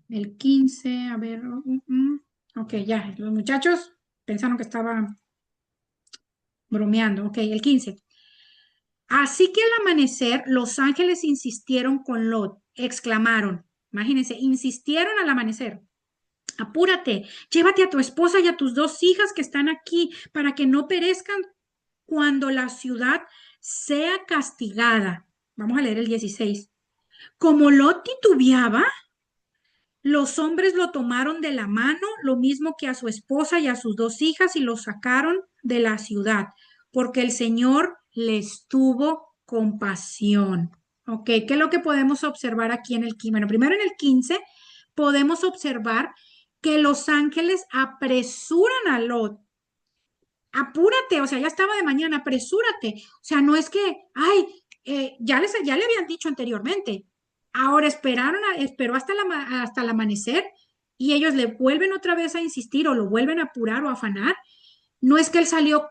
El 15, a ver. Ok, ya, los muchachos pensaron que estaba bromeando. Ok, el 15. Así que al amanecer, los ángeles insistieron con Lot, exclamaron. Imagínense, insistieron al amanecer. Apúrate, llévate a tu esposa y a tus dos hijas que están aquí para que no perezcan cuando la ciudad sea castigada. Vamos a leer el 16. Como Lot titubeaba, los hombres lo tomaron de la mano, lo mismo que a su esposa y a sus dos hijas, y lo sacaron de la ciudad, porque el Señor les tuvo compasión. ¿Ok? ¿Qué es lo que podemos observar aquí en el 15? Bueno, primero en el 15 podemos observar que los ángeles apresuran a Lot. Apúrate, o sea, ya estaba de mañana, apresúrate. O sea, no es que, ay, ya le habían dicho anteriormente. Ahora esperó hasta el amanecer y ellos le vuelven otra vez a insistir o lo vuelven a apurar o a afanar. No es que él salió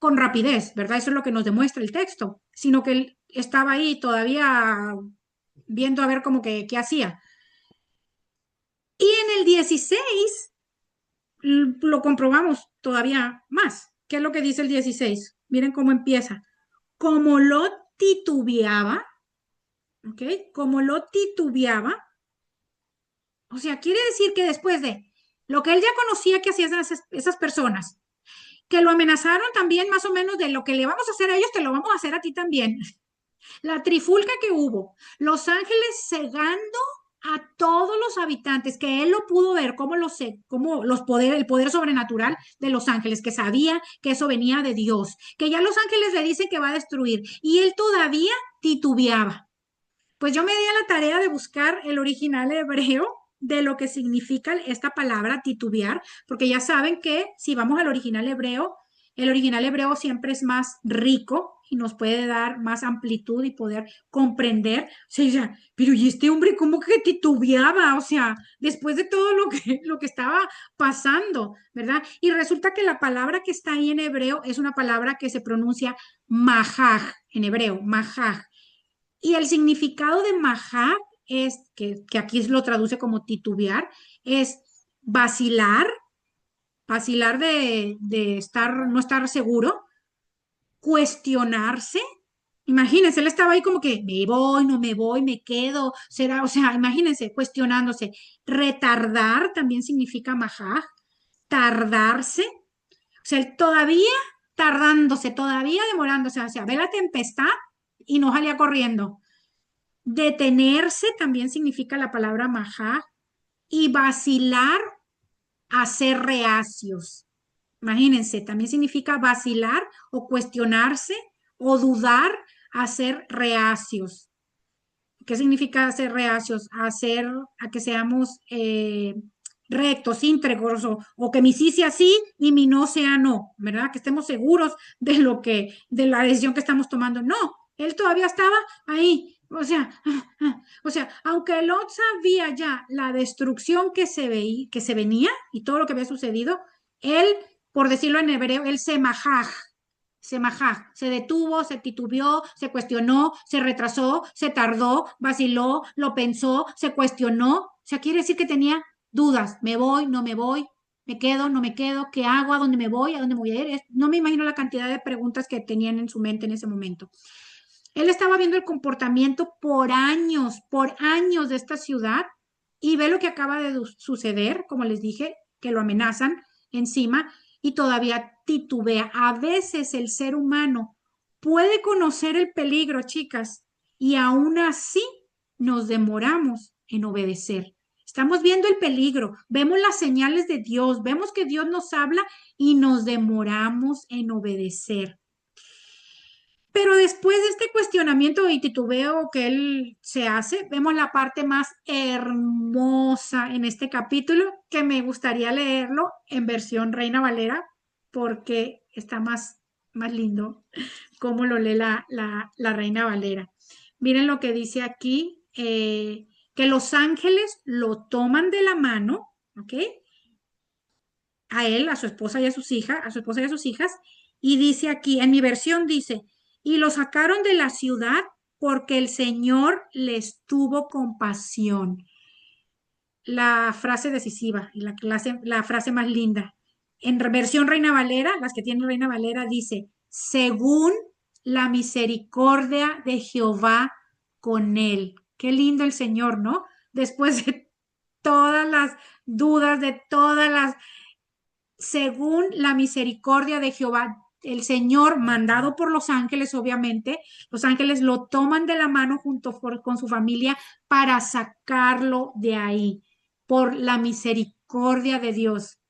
con rapidez, ¿verdad? Eso es lo que nos demuestra el texto, sino que él estaba ahí todavía viendo a ver como que qué hacía. Y en el 16 lo comprobamos todavía más. ¿Qué es lo que dice el 16? Miren cómo empieza. Como lo titubeaba, ¿ok? Como lo titubeaba, o sea, quiere decir que después de lo que él ya conocía que hacían esas personas, que lo amenazaron también más o menos de lo que le vamos a hacer a ellos, te lo vamos a hacer a ti también. La trifulca que hubo, los ángeles cegando a todos los habitantes, que él lo pudo ver, como el poder sobrenatural de los ángeles, que sabía que eso venía de Dios, que ya los ángeles le dicen que va a destruir, y él todavía titubeaba. Pues yo me di a la tarea de buscar el original hebreo de lo que significa esta palabra titubear, porque ya saben que si vamos al original hebreo, el original hebreo siempre es más rico y nos puede dar más amplitud y poder comprender. O sea, pero ¿y este hombre cómo que titubeaba? O sea, después de todo lo que estaba pasando, ¿verdad? Y resulta que la palabra que está ahí en hebreo es una palabra que se pronuncia mahaj, en hebreo, mahaj. Y el significado de mahaj es, que aquí lo traduce como titubear, es vacilar, vacilar de estar, no estar seguro, cuestionarse. Imagínense, él estaba ahí como que me voy, no me voy, me quedo, será, o sea, imagínense, cuestionándose. Retardar también significa majaj, tardarse, o sea, él todavía tardándose, todavía demorándose, o sea, ve la tempestad y no salía corriendo. Detenerse también significa la palabra majaj y vacilar, hacer reacios. Imagínense, también significa vacilar o cuestionarse o dudar, hacer reacios. ¿Qué significa hacer reacios? Hacer a que seamos rectos, íntegros, o que mi sí sea sí y mi no sea no, ¿verdad? Que estemos seguros de la decisión que estamos tomando. No, él todavía estaba ahí. O sea, aunque Lot sabía ya la destrucción que se venía y todo lo que había sucedido, él, por decirlo en hebreo, él se majaj, se detuvo, se titubeó, se cuestionó, se retrasó, se tardó, vaciló, lo pensó, se cuestionó. O sea, quiere decir que tenía dudas. ¿Me voy? ¿No me voy? ¿Me quedo? ¿No me quedo? ¿Qué hago? ¿A dónde me voy? ¿A dónde me voy a ir? No me imagino la cantidad de preguntas que tenían en su mente en ese momento. Él estaba viendo el comportamiento por años de esta ciudad y ve lo que acaba de suceder, como les dije, que lo amenazan encima y todavía titubea. A veces el ser humano puede conocer el peligro, chicas, y aún así nos demoramos en obedecer. Estamos viendo el peligro, vemos las señales de Dios, vemos que Dios nos habla y nos demoramos en obedecer. Pero después de este cuestionamiento y titubeo que él se hace, vemos la parte más hermosa en este capítulo, que me gustaría leerlo en versión Reina Valera, porque está más lindo cómo lo lee la Reina Valera. Miren lo que dice aquí, que los ángeles lo toman de la mano, ¿ok? A él, a su esposa y a sus hijas, a su esposa y a sus hijas, y dice aquí, en mi versión dice, y lo sacaron de la ciudad porque el Señor les tuvo compasión. La frase decisiva y la frase más linda. En versión Reina Valera, las que tienen Reina Valera, dice, según la misericordia de Jehová con él. Qué lindo el Señor, ¿no? Después de todas las dudas, de todas las según la misericordia de Jehová, el Señor, mandado por los ángeles, obviamente, los ángeles lo toman de la mano con su familia para sacarlo de ahí, por la misericordia de Dios.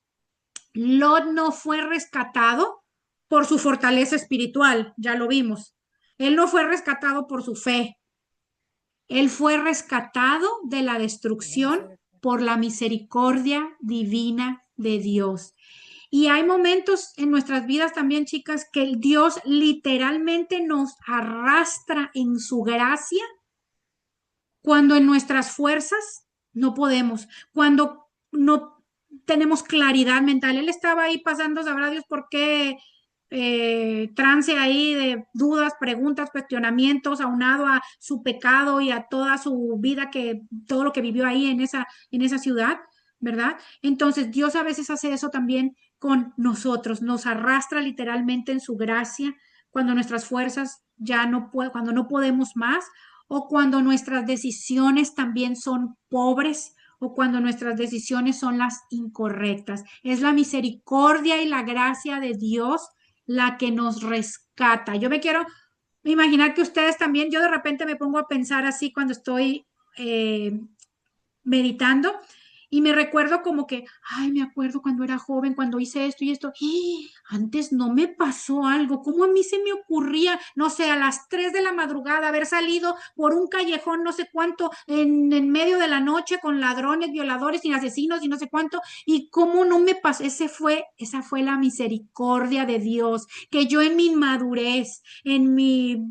Lot no fue rescatado por su fortaleza espiritual, ya lo vimos. Él no fue rescatado por su fe. Él fue rescatado de la destrucción por la misericordia divina de Dios. Y hay momentos en nuestras vidas también, chicas, que el Dios literalmente nos arrastra en su gracia cuando en nuestras fuerzas no podemos, cuando no tenemos claridad mental. Él estaba ahí pasando, sabrá Dios por qué, trance ahí de dudas, preguntas, cuestionamientos, aunado a su pecado y a toda su vida, todo lo que vivió ahí en esa ciudad, ¿verdad? Entonces Dios a veces hace eso también con nosotros, nos arrastra literalmente en su gracia cuando nuestras fuerzas ya no pueden, cuando no podemos más, o cuando nuestras decisiones también son pobres, o cuando nuestras decisiones son las incorrectas. Es la misericordia y la gracia de Dios la que nos rescata. Yo me quiero imaginar que ustedes también, yo de repente me pongo a pensar así cuando estoy meditando Y me recuerdo como que, ay, me acuerdo cuando era joven, cuando hice esto y esto. ¡Eh! Antes no me pasó algo. ¿Cómo a mí se me ocurría, no sé, a las 3 de la madrugada haber salido por un callejón, no sé cuánto, en medio de la noche con ladrones, violadores y asesinos y no sé cuánto? ¿Y cómo no me pasó? Esa fue la misericordia de Dios, que yo en mi inmadurez, en mi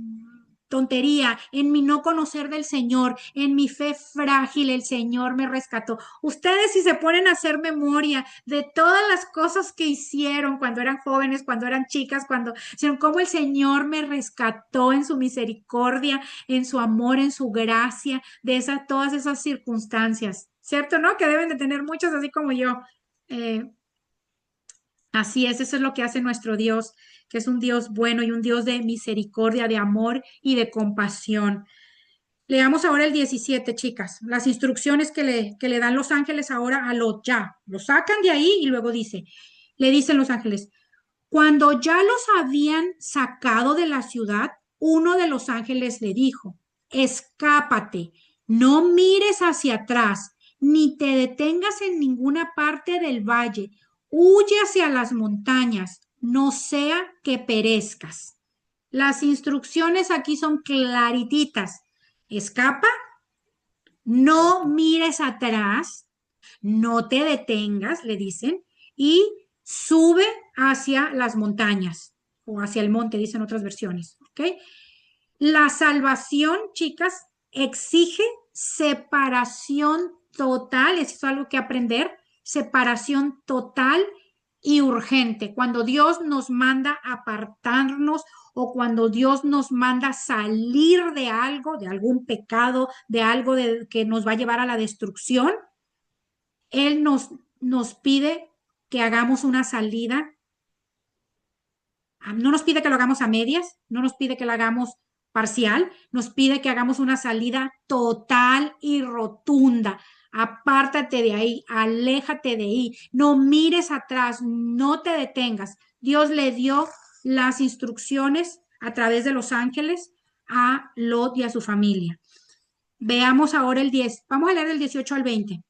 tontería, en mi no conocer del Señor, en mi fe frágil, el Señor me rescató. Ustedes si se ponen a hacer memoria de todas las cosas que hicieron cuando eran jóvenes, cuando eran chicas, cuando, sino cómo el Señor me rescató en su misericordia, en su amor, en su gracia, de todas esas circunstancias, ¿cierto? ¿No? Que deben de tener muchos así como yo. Eh, Así es, eso es lo que hace nuestro Dios, que es un Dios bueno y un Dios de misericordia, de amor y de compasión. Leamos ahora el 17, chicas, las instrucciones que le dan los ángeles ahora a Lot. Ya, lo sacan de ahí y luego le dicen los ángeles, cuando ya los habían sacado de la ciudad, uno de los ángeles le dijo, escápate, no mires hacia atrás, ni te detengas en ninguna parte del valle, huye hacia las montañas, no sea que perezcas. Las instrucciones aquí son clarititas. Escapa, no mires atrás, no te detengas, le dicen, y sube hacia las montañas o hacia el monte, dicen otras versiones, ¿ok? La salvación, chicas, exige separación total, eso es algo que aprender, separación total y urgente. Cuando Dios nos manda apartarnos o cuando Dios nos manda salir de algo, de algún pecado, de algo que nos va a llevar a la destrucción, Él nos pide que hagamos una salida. No nos pide que lo hagamos a medias, no nos pide que lo hagamos parcial, nos pide que hagamos una salida total y rotunda. Apártate de ahí, aléjate de ahí, no mires atrás, no te detengas. Dios le dio las instrucciones a través de los ángeles a Lot y a su familia. Veamos ahora el 10. Vamos a leer el 18 al 20.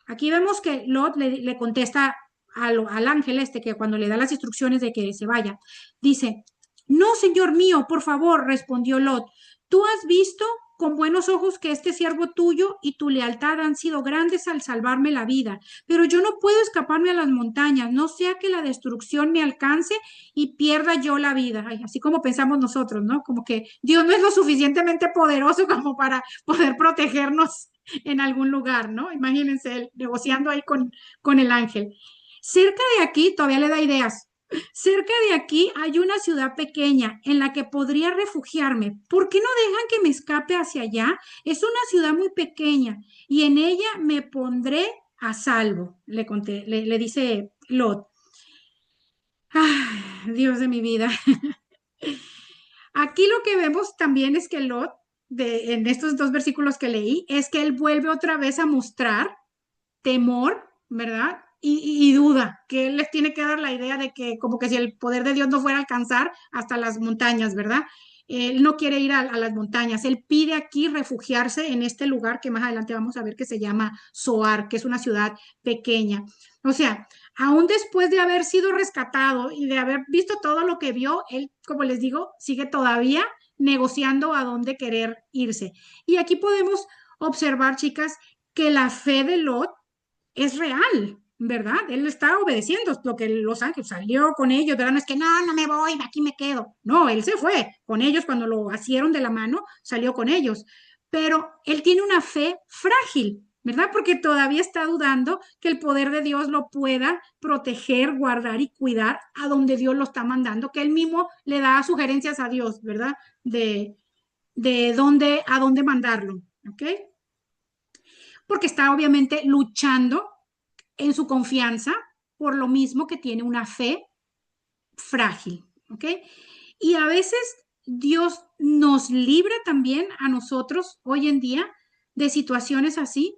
Aquí vemos que Lot le contesta al ángel este que cuando le da las instrucciones de que se vaya, dice, no, señor mío, por favor, respondió Lot, tú has visto con buenos ojos que este siervo tuyo y tu lealtad han sido grandes al salvarme la vida, pero yo no puedo escaparme a las montañas, no sea que la destrucción me alcance y pierda yo la vida. Ay, así como pensamos nosotros, ¿no? Como que Dios no es lo suficientemente poderoso como para poder protegernos en algún lugar, ¿no? Imagínense él negociando ahí con el ángel. Cerca de aquí, todavía le da ideas, cerca de aquí hay una ciudad pequeña en la que podría refugiarme. ¿Por qué no dejan que me escape hacia allá? Es una ciudad muy pequeña y en ella me pondré a salvo, le dice Lot. Ay, Dios de mi vida. Aquí lo que vemos también es que Lot, en estos dos versículos que leí, es que él vuelve otra vez a mostrar temor, ¿verdad? Y duda, que él les tiene que dar la idea de que como que si el poder de Dios no fuera a alcanzar hasta las montañas, ¿verdad? Él no quiere ir a las montañas, él pide aquí refugiarse en este lugar que más adelante vamos a ver que se llama Zoar, que es una ciudad pequeña. O sea, aún después de haber sido rescatado y de haber visto todo lo que vio, él, como les digo, sigue todavía negociando a dónde querer irse. Y aquí podemos observar, chicas, que la fe de Lot es real, ¿verdad? Él está obedeciendo lo que los ángeles salió con ellos, ¿verdad? No es que no, no me voy, aquí me quedo. No, él se fue con ellos cuando lo asieron de la mano, salió con ellos. Pero él tiene una fe frágil, ¿verdad? Porque todavía está dudando que el poder de Dios lo pueda proteger, guardar y cuidar a donde Dios lo está mandando, que él mismo le da sugerencias a Dios, ¿verdad? De dónde, a dónde mandarlo, ¿ok? Porque está obviamente luchando en su confianza por lo mismo que tiene una fe frágil, ¿ok? Y a veces Dios nos libra también a nosotros hoy en día de situaciones así,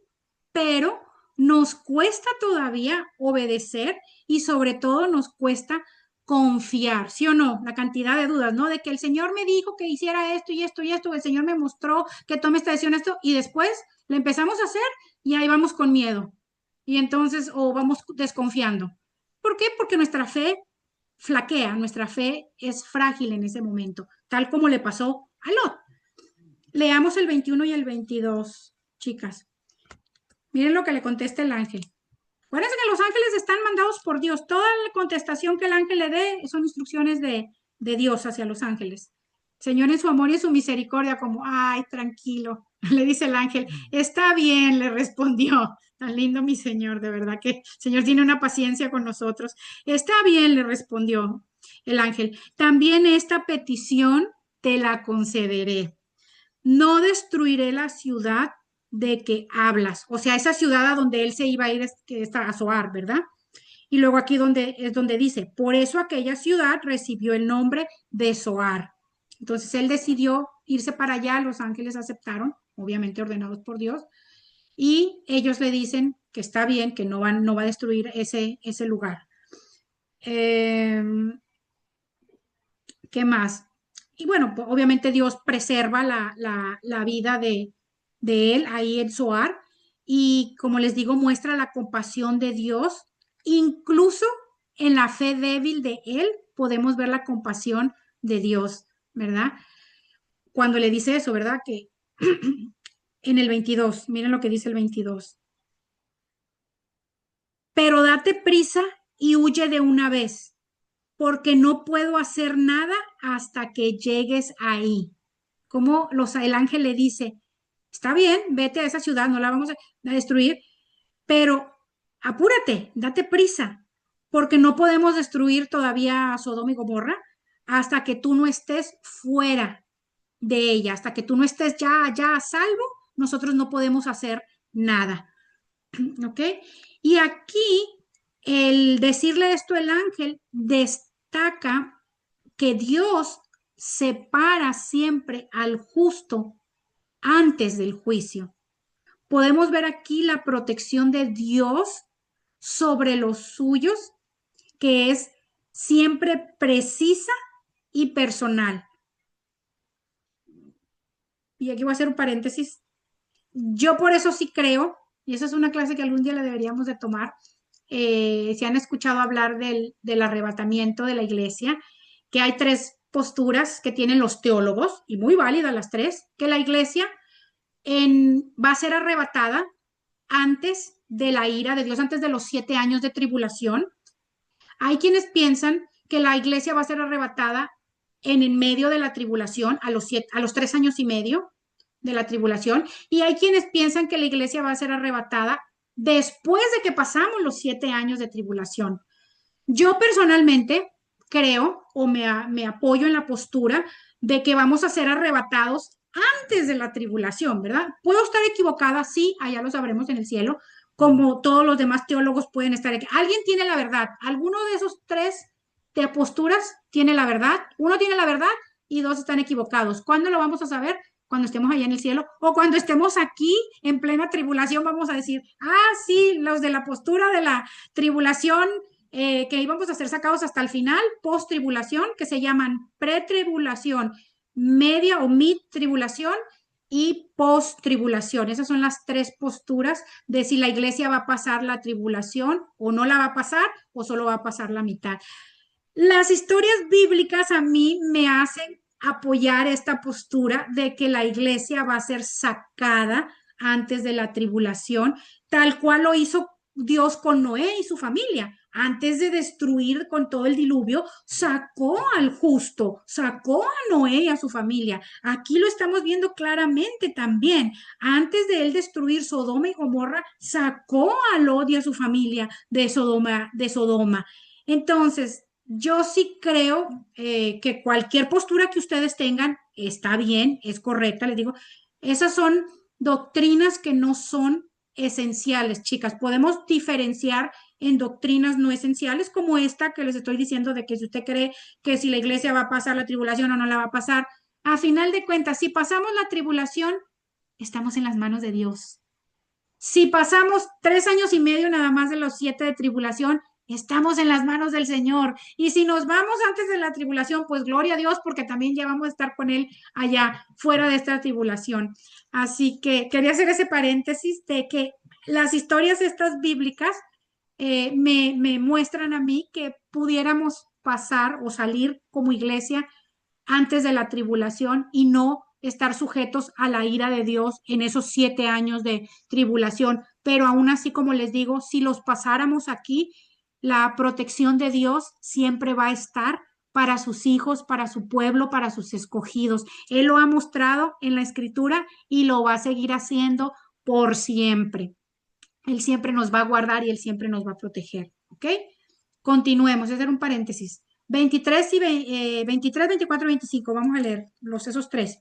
pero nos cuesta todavía obedecer y sobre todo nos cuesta confiar, ¿sí o no? La cantidad de dudas, ¿no? De que el Señor me dijo que hiciera esto y esto y esto, el Señor me mostró que tome esta decisión, esto, y después le empezamos a hacer y ahí vamos con miedo, Y entonces, o vamos desconfiando. ¿Por qué? Porque nuestra fe flaquea, nuestra fe es frágil en ese momento, tal como le pasó a Lot. Leamos el 21 y el 22, chicas. Miren lo que le contesta el ángel. Acuérdense que los ángeles están mandados por Dios. Toda la contestación que el ángel le dé son instrucciones de Dios hacia los ángeles. Señor, en su amor y en su misericordia, como, ay, tranquilo, le dice el ángel, está bien, le respondió. Tan lindo mi Señor, de verdad que el Señor tiene una paciencia con nosotros. Está bien, le respondió el ángel. También esta petición te la concederé. No destruiré la ciudad de que hablas, o sea, esa ciudad a donde él se iba a ir, que está a Zoar, ¿verdad? Y luego aquí es donde dice, por eso aquella ciudad recibió el nombre de Zoar. Entonces él decidió irse para allá, los ángeles aceptaron, obviamente ordenados por Dios, y ellos le dicen que está bien, que no va a destruir ese lugar. Eh, ¿Qué más? Y bueno, pues, obviamente Dios preserva la vida de él ahí en Zoar y como les digo, muestra la compasión de Dios, incluso en la fe débil de él podemos ver la compasión de Dios, ¿verdad? Cuando le dice eso, ¿verdad? Que en el 22, miren lo que dice el 22. Pero date prisa y huye de una vez, porque no puedo hacer nada hasta que llegues ahí. Como el ángel le dice, está bien, vete a esa ciudad, no la vamos a destruir, pero apúrate, date prisa, porque no podemos destruir todavía a Sodoma y Gomorra hasta que tú no estés fuera de ella, hasta que tú no estés ya a salvo, nosotros no podemos hacer nada. ¿Ok? Y aquí el decirle esto el ángel destaca que Dios separa siempre al justo antes del juicio. Podemos ver aquí la protección de Dios sobre los suyos, que es siempre precisa y personal. Y aquí voy a hacer un paréntesis. Yo por eso sí creo, y esa es una clase que algún día le deberíamos de tomar, si han escuchado hablar del arrebatamiento de la iglesia, que hay tres posturas que tienen los teólogos, y muy válidas las tres, que la iglesia va a ser arrebatada antes de la ira de Dios, antes de los 7 años de tribulación. Hay quienes piensan que la iglesia va a ser arrebatada en el medio de la tribulación, a los 3 años y medio de la tribulación, y hay quienes piensan que la iglesia va a ser arrebatada después de que pasamos los 7 años de tribulación. Yo personalmente creo o me apoyo en la postura de que vamos a ser arrebatados antes de la tribulación, ¿verdad? Puedo estar equivocada, sí, allá lo sabremos en el cielo, como todos los demás teólogos pueden estar aquí. ¿Alguien tiene la verdad? ¿Alguno de esos tres de posturas tiene la verdad? Uno tiene la verdad y dos están equivocados. ¿Cuándo lo vamos a saber? Cuando estemos allá en el cielo o cuando estemos aquí en plena tribulación, vamos a decir, sí, los de la postura de la tribulación que íbamos a ser sacados hasta el final, post-tribulación, que se llaman pre-tribulación, media o mid-tribulación y post-tribulación. Esas son las tres posturas de si la iglesia va a pasar la tribulación o no la va a pasar o solo va a pasar la mitad. Las historias bíblicas a mí me hacen apoyar esta postura de que la iglesia va a ser sacada antes de la tribulación, tal cual lo hizo Dios con Noé y su familia. Antes de destruir con todo el diluvio, sacó al justo, sacó a Noé y a su familia. Aquí lo estamos viendo claramente también. Antes de él destruir Sodoma y Gomorra, sacó a Lot y a su familia de Sodoma. Entonces, yo sí creo que cualquier postura que ustedes tengan está bien, es correcta, les digo. Esas son doctrinas que no son esenciales, chicas. Podemos diferenciar en doctrinas no esenciales como esta que les estoy diciendo de que si usted cree que si la iglesia va a pasar la tribulación o no la va a pasar, a final de cuentas, si pasamos la tribulación, estamos en las manos de Dios. Si pasamos 3 años y medio nada más de los 7 de tribulación, estamos en las manos del Señor. Y si nos vamos antes de la tribulación, pues gloria a Dios, porque también ya vamos a estar con Él allá, fuera de esta tribulación. Así que quería hacer ese paréntesis de que las historias estas bíblicas me muestran a mí que pudiéramos pasar o salir como iglesia antes de la tribulación y no estar sujetos a la ira de Dios en esos 7 años de tribulación. Pero aún así, como les digo, si los pasáramos aquí, la protección de Dios siempre va a estar para sus hijos, para su pueblo, para sus escogidos. Él lo ha mostrado en la escritura y lo va a seguir haciendo por siempre. Él siempre nos va a guardar y Él siempre nos va a proteger. ¿Ok? Continuemos, ese era un paréntesis. 23 y 23, 24, 25, vamos a leer esos tres.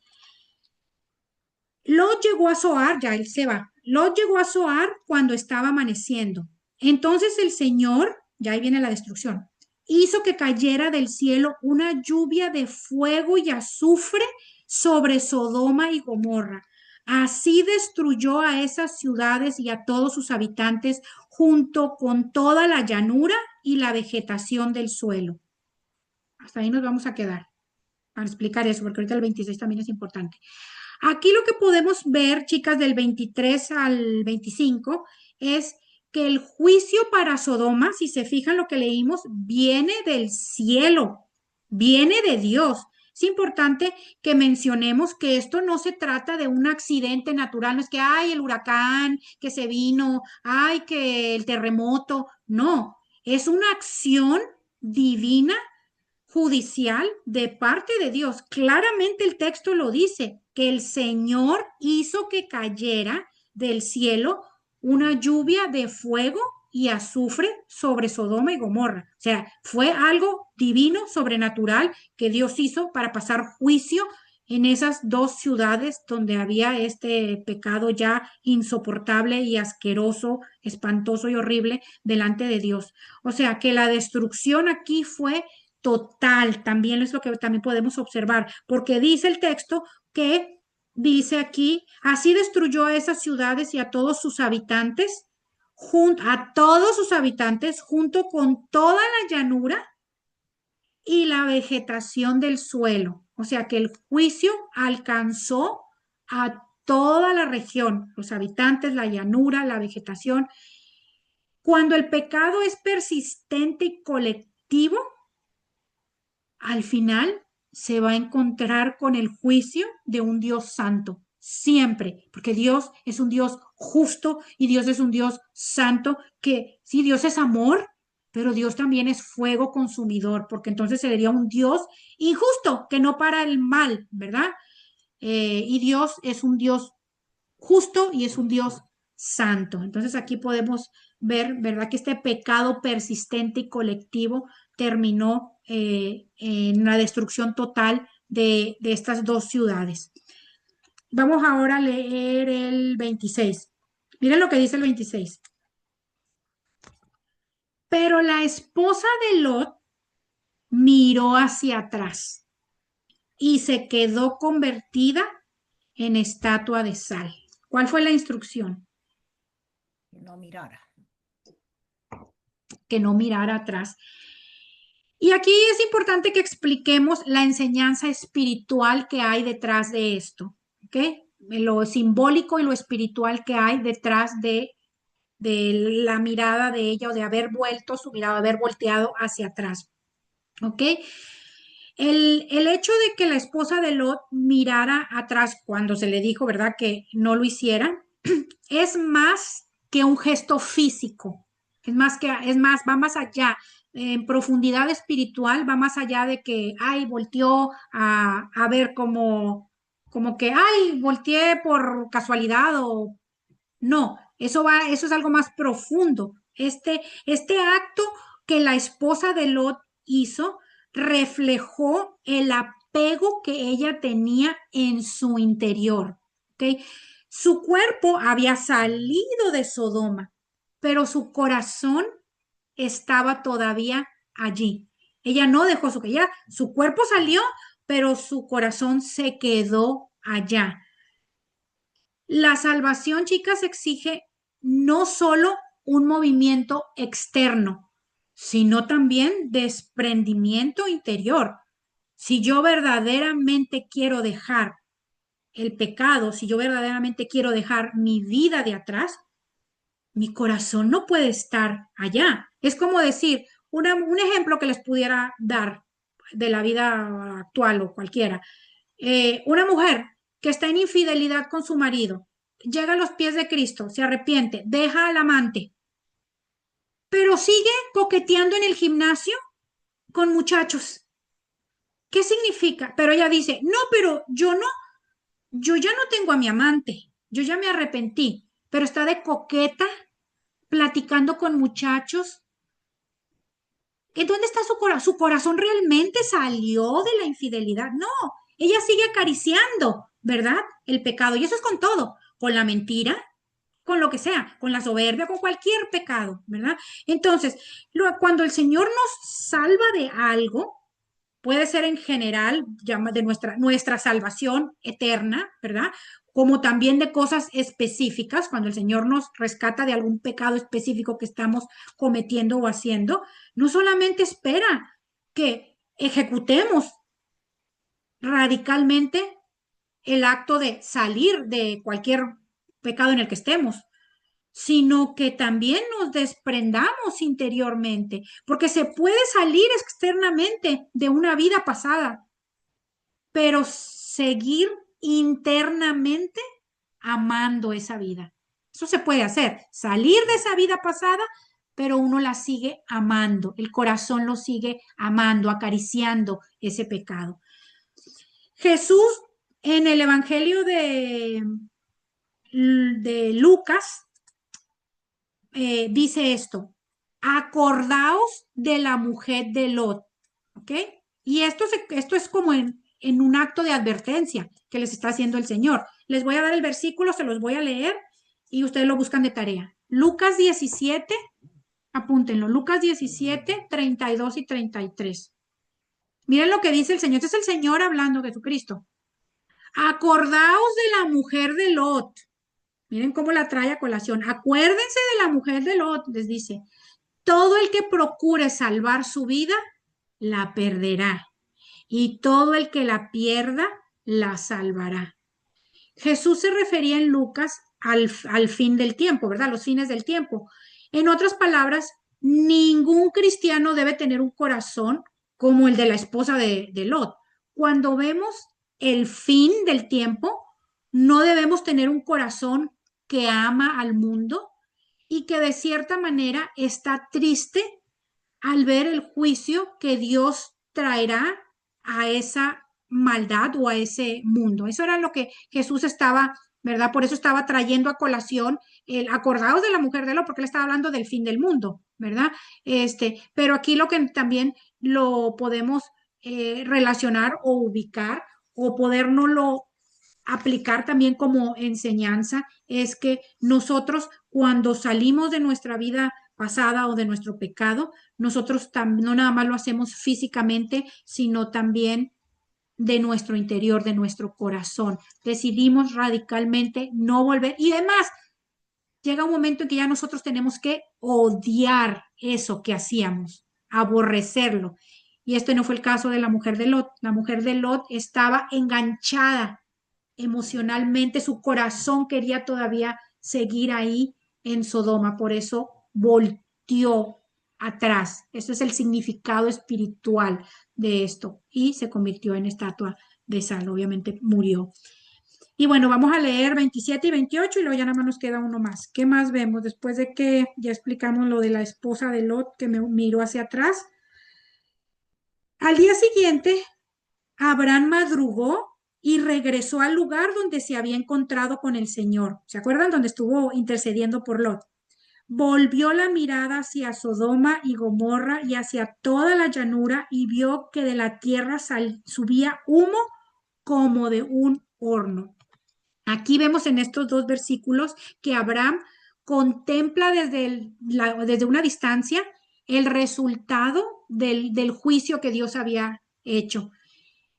Lot llegó a Zoar, ya él se va. Lot llegó a Zoar cuando estaba amaneciendo. Entonces el Señor, ya ahí viene la destrucción, hizo que cayera del cielo una lluvia de fuego y azufre sobre Sodoma y Gomorra. Así destruyó a esas ciudades y a todos sus habitantes junto con toda la llanura y la vegetación del suelo. Hasta ahí nos vamos a quedar para explicar eso, porque ahorita el 26 también es importante. Aquí lo que podemos ver, chicas, del 23 al 25, es que el juicio para Sodoma, si se fijan lo que leímos, viene del cielo, viene de Dios. Es importante que mencionemos que esto no se trata de un accidente natural, no es que hay el huracán que se vino, hay que el terremoto, no, es una acción divina judicial de parte de Dios. Claramente el texto lo dice, que el Señor hizo que cayera del cielo una lluvia de fuego y azufre sobre Sodoma y Gomorra. O sea, fue algo divino, sobrenatural, que Dios hizo para pasar juicio en esas dos ciudades donde había este pecado ya insoportable y asqueroso, espantoso y horrible delante de Dios. O sea, que la destrucción aquí fue total, también es lo que también podemos observar, porque dice el texto que dice aquí, así destruyó a esas ciudades y a todos sus habitantes, a todos sus habitantes, junto con toda la llanura y la vegetación del suelo. O sea que el juicio alcanzó a toda la región, los habitantes, la llanura, la vegetación. Cuando el pecado es persistente y colectivo, al final se va a encontrar con el juicio de un Dios santo, siempre, porque Dios es un Dios justo y Dios es un Dios santo, que sí, Dios es amor, pero Dios también es fuego consumidor, porque entonces sería un Dios injusto, que no para el mal, ¿verdad? Y Dios es un Dios justo y es un Dios santo. Entonces aquí podemos ver, ¿verdad? Que este pecado persistente y colectivo terminó en la destrucción total de estas dos ciudades. Vamos ahora a leer el 26. Miren lo que dice el 26. Pero la esposa de Lot miró hacia atrás y se quedó convertida en estatua de sal. ¿Cuál fue la instrucción? No mirara. Que no mirara atrás. Y aquí es importante que expliquemos la enseñanza espiritual que hay detrás de esto, ¿ok? Lo simbólico y lo espiritual que hay detrás de la mirada de ella o de haber vuelto su mirada, haber volteado hacia atrás, ¿ok? El hecho de que la esposa de Lot mirara atrás cuando se le dijo, ¿verdad?, que no lo hiciera, es más que un gesto físico, es más, va más allá, en profundidad espiritual, va más allá de que, ay, volteó a ver como que, ay, volteé por casualidad o no, eso es algo más profundo. Este acto que la esposa de Lot hizo reflejó el apego que ella tenía en su interior. ¿Ok? Su cuerpo había salido de Sodoma, pero su corazón estaba todavía allí. Ella no dejó su cuerpo salió, pero su corazón se quedó allá. La salvación, chicas, exige no solo un movimiento externo, sino también desprendimiento interior. Si yo verdaderamente quiero dejar el pecado, si yo verdaderamente quiero dejar mi vida de atrás, mi corazón no puede estar allá. Es como decir, un ejemplo que les pudiera dar de la vida actual o cualquiera. Una mujer que está en infidelidad con su marido, llega a los pies de Cristo, se arrepiente, deja al amante, pero sigue coqueteando en el gimnasio con muchachos. ¿Qué significa? Pero ella dice, no, pero yo ya no tengo a mi amante, yo ya me arrepentí, pero está de coqueta, platicando con muchachos. ¿En dónde está su corazón? ¿Su corazón realmente salió de la infidelidad? No, ella sigue acariciando, ¿verdad? El pecado. Y eso es con todo, con la mentira, con lo que sea, con la soberbia, con cualquier pecado, ¿verdad? Entonces, cuando el Señor nos salva de algo, puede ser en general, llama de nuestra salvación eterna, ¿verdad? Como también de cosas específicas, cuando el Señor nos rescata de algún pecado específico que estamos cometiendo o haciendo, no solamente espera que ejecutemos radicalmente el acto de salir de cualquier pecado en el que estemos, sino que también nos desprendamos interiormente, porque se puede salir externamente de una vida pasada, pero seguir internamente amando esa vida. Eso se puede hacer, salir de esa vida pasada, pero uno la sigue amando, el corazón lo sigue amando, acariciando ese pecado. Jesús en el Evangelio de Lucas dice esto, acordaos de la mujer de Lot, ¿ok? Y esto es como en un acto de advertencia que les está haciendo el Señor. Les voy a dar el versículo, se los voy a leer y ustedes lo buscan de tarea. Lucas 17, apúntenlo, Lucas 17, 32 y 33. Miren lo que dice el Señor. Este es el Señor hablando, Jesucristo. Acordaos de la mujer de Lot. Miren cómo la trae a colación. Acuérdense de la mujer de Lot, les dice. Todo el que procure salvar su vida, la perderá. Y todo el que la pierda, la salvará. Jesús se refería en Lucas al fin del tiempo, ¿verdad? Los fines del tiempo. En otras palabras, ningún cristiano debe tener un corazón como el de la esposa de Lot. Cuando vemos el fin del tiempo, no debemos tener un corazón que ama al mundo y que de cierta manera está triste al ver el juicio que Dios traerá a esa maldad o a ese mundo. Eso era lo que Jesús estaba, ¿verdad? Por eso estaba trayendo a colación el acordados de la mujer de Lot, porque él estaba hablando del fin del mundo, ¿verdad? Pero aquí lo que también lo podemos relacionar o ubicar o podernoslo aplicar también como enseñanza es que nosotros cuando salimos de nuestra vida pasada o de nuestro pecado, nosotros no nada más lo hacemos físicamente, sino también de nuestro interior, de nuestro corazón. Decidimos radicalmente no volver. Y además, llega un momento en que ya nosotros tenemos que odiar eso que hacíamos, aborrecerlo. Y este no fue el caso de la mujer de Lot. La mujer de Lot estaba enganchada emocionalmente, su corazón quería todavía seguir ahí en Sodoma, por eso volteó atrás. Ese es el significado espiritual de esto y se convirtió en estatua de sal, obviamente murió. Y bueno, vamos a leer 27 y 28 y luego ya nada más nos queda uno más. ¿Qué más vemos? Después de que ya explicamos lo de la esposa de Lot que me miró hacia atrás. Al día siguiente, Abraham madrugó y regresó al lugar donde se había encontrado con el Señor. ¿Se acuerdan? Donde estuvo intercediendo por Lot. Volvió la mirada hacia Sodoma y Gomorra y hacia toda la llanura y vio que de la tierra subía humo como de un horno. Aquí vemos en estos dos versículos que Abraham contempla desde una distancia el resultado del juicio que Dios había hecho.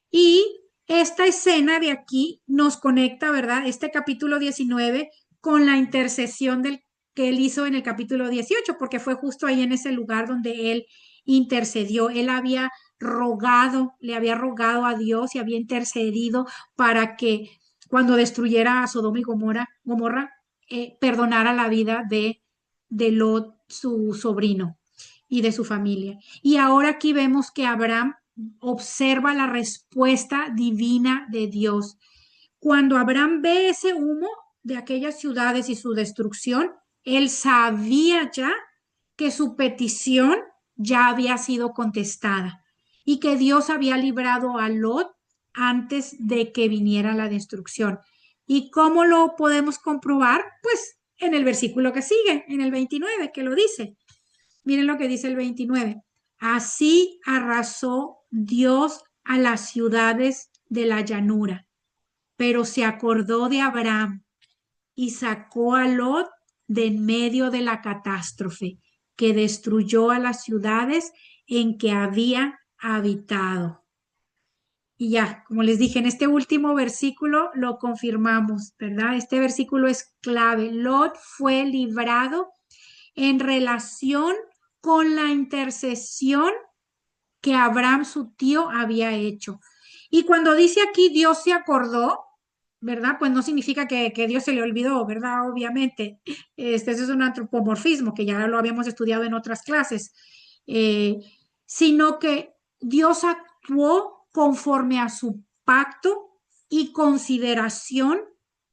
Y esta escena de aquí nos conecta, ¿verdad? Este capítulo 19 con la intercesión que él hizo en el capítulo 18, porque fue justo ahí en ese lugar donde él intercedió. Él había rogado, le había rogado a Dios y había intercedido para que cuando destruyera a Sodoma y Gomorra, perdonara la vida de Lot, su sobrino, y de su familia. Y ahora aquí vemos que Abraham observa la respuesta divina de Dios. Cuando Abraham ve ese humo de aquellas ciudades y su destrucción, él sabía ya que su petición ya había sido contestada y que Dios había librado a Lot antes de que viniera la destrucción. ¿Y cómo lo podemos comprobar? Pues en el versículo que sigue, en el 29, que lo dice. Miren lo que dice el 29. Así arrasó Dios a las ciudades de la llanura, pero se acordó de Abraham y sacó a Lot de en medio de la catástrofe que destruyó a las ciudades en que había habitado. Y ya, como les dije, en este último versículo lo confirmamos, ¿verdad? Este versículo es clave. Lot fue librado en relación con la intercesión que Abraham, su tío, había hecho. Y cuando dice aquí Dios se acordó, ¿verdad? Pues no significa que Dios se le olvidó, ¿verdad? Obviamente. Ese es un antropomorfismo que ya lo habíamos estudiado en otras clases. Eh, Sino que Dios actuó conforme a su pacto y consideración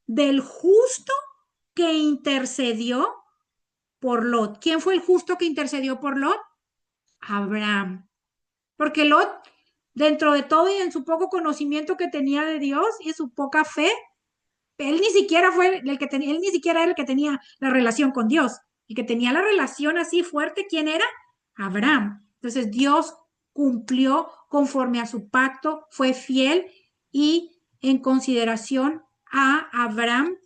del justo que intercedió por Lot. ¿Quién fue el justo que intercedió por Lot? Abraham. Porque Lot, dentro de todo y en su poco conocimiento que tenía de Dios y su poca fe, él ni siquiera fue el que tenía, él ni siquiera era el que tenía la relación con Dios. El que tenía la relación así fuerte, ¿quién era? Abraham. Entonces Dios cumplió conforme a su pacto, fue fiel y en consideración a Abraham,